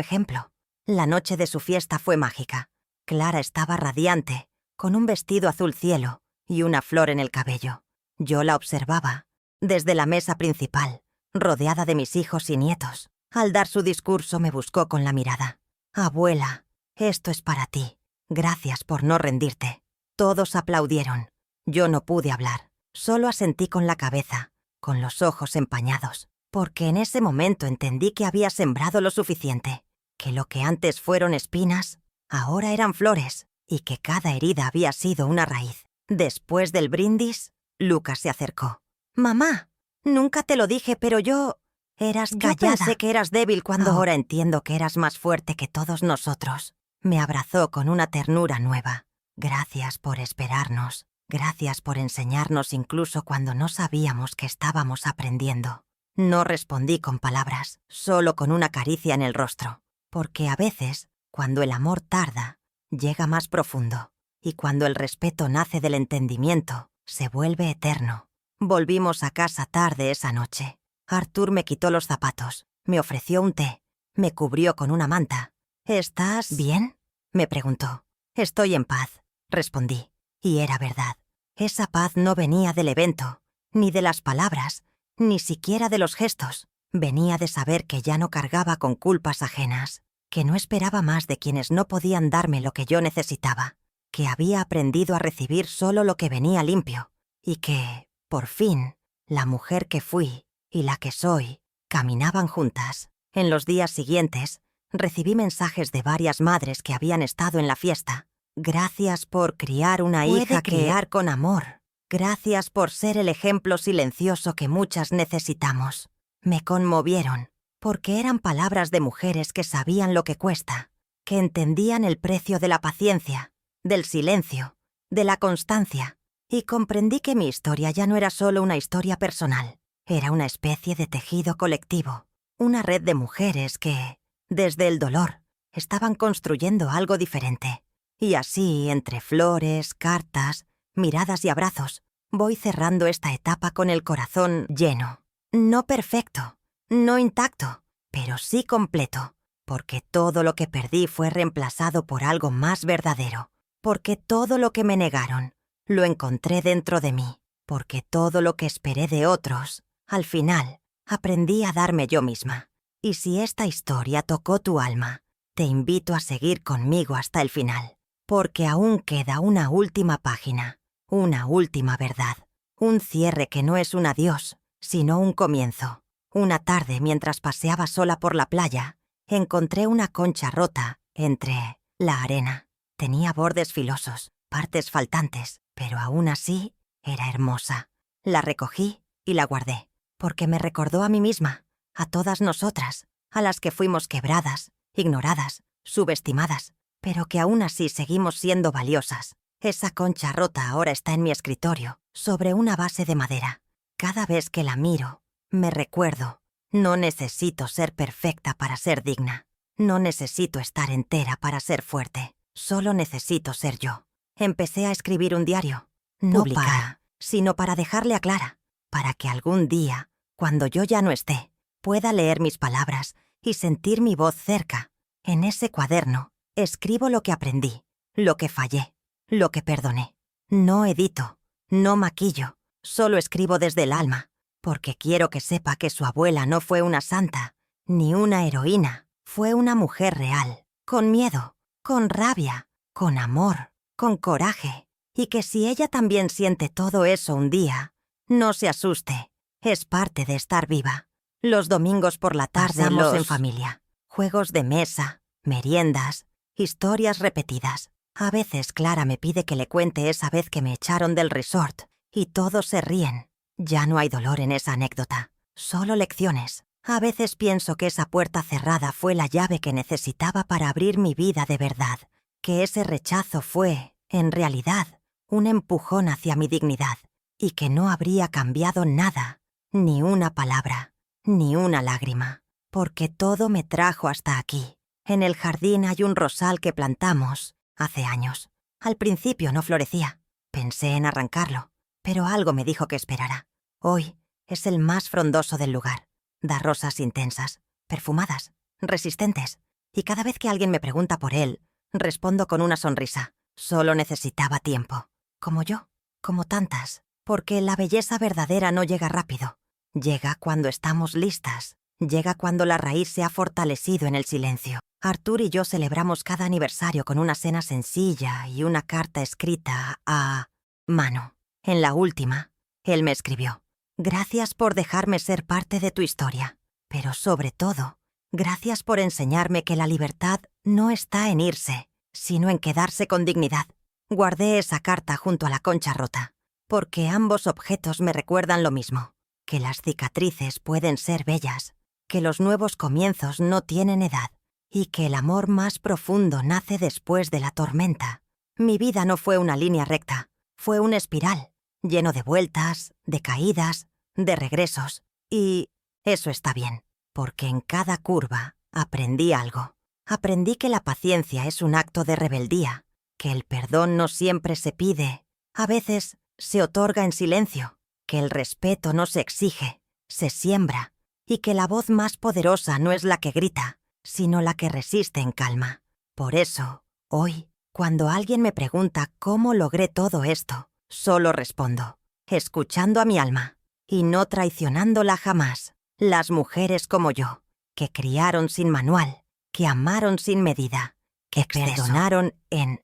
ejemplo. La noche de su fiesta fue mágica. Clara estaba radiante, con un vestido azul cielo y una flor en el cabello. Yo la observaba desde la mesa principal, rodeada de mis hijos y nietos. Al dar su discurso me buscó con la mirada. Abuela, esto es para ti. Gracias por no rendirte. Todos aplaudieron. Yo no pude hablar. Solo asentí con la cabeza, con los ojos empañados, porque en ese momento entendí que había sembrado lo suficiente, que lo que antes fueron espinas, ahora eran flores, y que cada herida había sido una raíz. Después del brindis, Lucas se acercó. «Mamá, nunca te lo dije, pero yo...» «Eras callada. Yo pensé que eras débil cuando ahora entiendo que eras más fuerte que todos nosotros». Me abrazó con una ternura nueva. «Gracias por esperarnos. Gracias por enseñarnos incluso cuando no sabíamos que estábamos aprendiendo». No respondí con palabras, solo con una caricia en el rostro, porque a veces, cuando el amor tarda, llega más profundo, y cuando el respeto nace del entendimiento, se vuelve eterno. Volvimos a casa tarde esa noche. Arthur me quitó los zapatos, me ofreció un té, me cubrió con una manta. «¿Estás bien?», me preguntó. «Estoy en paz», respondí. Y era verdad. Esa paz no venía del evento, ni de las palabras, ni siquiera de los gestos. Venía de saber que ya no cargaba con culpas ajenas, que no esperaba más de quienes no podían darme lo que yo necesitaba, que había aprendido a recibir solo lo que venía limpio, y que, por fin, la mujer que fui y la que soy caminaban juntas. En los días siguientes, recibí mensajes de varias madres que habían estado en la fiesta. «Gracias por criar una hija criar con amor. Gracias por ser el ejemplo silencioso que muchas necesitamos». Me conmovieron, porque eran palabras de mujeres que sabían lo que cuesta, que entendían el precio de la paciencia, del silencio, de la constancia, y comprendí que mi historia ya no era solo una historia personal, era una especie de tejido colectivo, una red de mujeres que, desde el dolor, estaban construyendo algo diferente. Y así, entre flores, cartas, miradas y abrazos, voy cerrando esta etapa con el corazón lleno. No perfecto, no intacto, pero sí completo, porque todo lo que perdí fue reemplazado por algo más verdadero, porque todo lo que me negaron lo encontré dentro de mí, porque todo lo que esperé de otros, al final, aprendí a darme yo misma. Y si esta historia tocó tu alma, te invito a seguir conmigo hasta el final, porque aún queda una última página, una última verdad, un cierre que no es un adiós, sino un comienzo. Una tarde, mientras paseaba sola por la playa, encontré una concha rota entre la arena. Tenía bordes filosos, partes faltantes, pero aún así era hermosa. La recogí y la guardé, porque me recordó a mí misma, a todas nosotras, a las que fuimos quebradas, ignoradas, subestimadas, pero que aún así seguimos siendo valiosas. Esa concha rota ahora está en mi escritorio, sobre una base de madera. Cada vez que la miro, me recuerdo, no necesito ser perfecta para ser digna. No necesito estar entera para ser fuerte. Solo necesito ser yo. Empecé a escribir un diario, no publicar, sino para dejarle a Clara, para que algún día, cuando yo ya no esté, pueda leer mis palabras y sentir mi voz cerca. En ese cuaderno, escribo lo que aprendí, lo que fallé, lo que perdoné. No edito, no maquillo, solo escribo desde el alma, porque quiero que sepa que su abuela no fue una santa, ni una heroína, fue una mujer real, con miedo, con rabia, con amor, con coraje, y que si ella también siente todo eso un día, no se asuste, es parte de estar viva. Los domingos por la tarde pasamos en familia, juegos de mesa, meriendas, historias repetidas. A veces Clara me pide que le cuente esa vez que me echaron del resort, y todos se ríen. Ya no hay dolor en esa anécdota, solo lecciones. A veces pienso que esa puerta cerrada fue la llave que necesitaba para abrir mi vida de verdad, que ese rechazo fue, en realidad, un empujón hacia mi dignidad, y que no habría cambiado nada, ni una palabra, ni una lágrima, porque todo me trajo hasta aquí. En el jardín hay un rosal que plantamos hace años. Al principio no florecía. Pensé en arrancarlo, pero algo me dijo que esperara. Hoy es el más frondoso del lugar. Da rosas intensas, perfumadas, resistentes, y cada vez que alguien me pregunta por él, respondo con una sonrisa. Solo necesitaba tiempo. Como yo, como tantas, porque la belleza verdadera no llega rápido. Llega cuando estamos listas. Llega cuando la raíz se ha fortalecido en el silencio. Artur y yo celebramos cada aniversario con una cena sencilla y una carta escrita a mano. En la última, él me escribió: gracias por dejarme ser parte de tu historia, pero sobre todo, gracias por enseñarme que la libertad no está en irse, sino en quedarse con dignidad. Guardé esa carta junto a la concha rota, porque ambos objetos me recuerdan lo mismo, que las cicatrices pueden ser bellas, que los nuevos comienzos no tienen edad, y que el amor más profundo nace después de la tormenta. Mi vida no fue una línea recta, fue una espiral, lleno de vueltas, de caídas, de regresos. Y eso está bien, porque en cada curva aprendí algo. Aprendí que la paciencia es un acto de rebeldía, que el perdón no siempre se pide, a veces se otorga en silencio, que el respeto no se exige, se siembra, y que la voz más poderosa no es la que grita, sino la que resiste en calma. Por eso, hoy, cuando alguien me pregunta cómo logré todo esto, solo respondo, escuchando a mi alma, y no traicionándola jamás. Las mujeres como yo, que criaron sin manual, que amaron sin medida, que perdonaron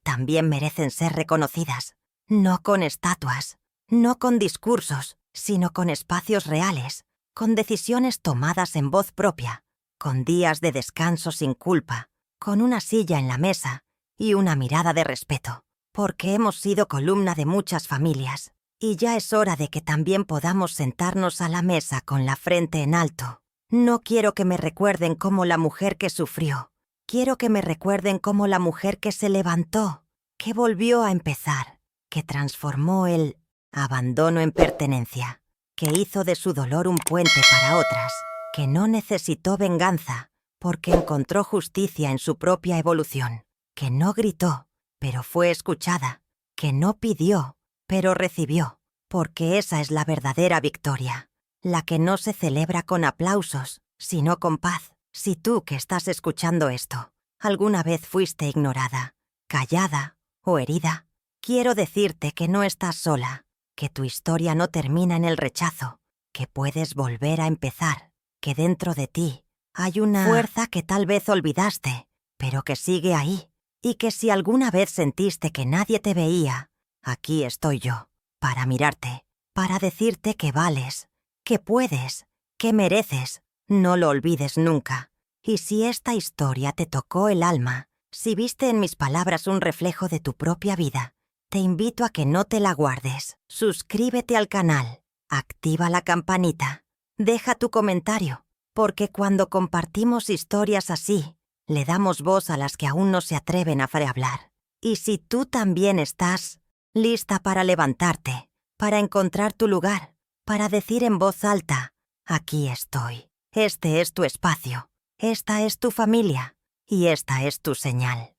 también merecen ser reconocidas, no con estatuas, no con discursos, sino con espacios reales, con decisiones tomadas en voz propia, con días de descanso sin culpa, con una silla en la mesa y una mirada de respeto, porque hemos sido columna de muchas familias, y ya es hora de que también podamos sentarnos a la mesa con la frente en alto. No quiero que me recuerden como la mujer que sufrió, quiero que me recuerden como la mujer que se levantó, que volvió a empezar, que transformó el abandono en pertenencia, que hizo de su dolor un puente para otras, que no necesitó venganza, porque encontró justicia en su propia evolución, que no gritó, pero fue escuchada, que no pidió, pero recibió, porque esa es la verdadera victoria, la que no se celebra con aplausos, sino con paz. Si tú que estás escuchando esto, alguna vez fuiste ignorada, callada o herida, quiero decirte que no estás sola, que tu historia no termina en el rechazo, que puedes volver a empezar, que dentro de ti hay una fuerza que tal vez olvidaste, pero que sigue ahí, y que si alguna vez sentiste que nadie te veía, aquí estoy yo, para mirarte, para decirte que vales, que puedes, que mereces. No lo olvides nunca. Y si esta historia te tocó el alma, si viste en mis palabras un reflejo de tu propia vida, te invito a que no te la guardes. Suscríbete al canal, activa la campanita, deja tu comentario, porque cuando compartimos historias así, le damos voz a las que aún no se atreven a hablar. Y si tú también estás lista para levantarte, para encontrar tu lugar, para decir en voz alta, aquí estoy. Este es tu espacio, esta es tu familia y esta es tu señal.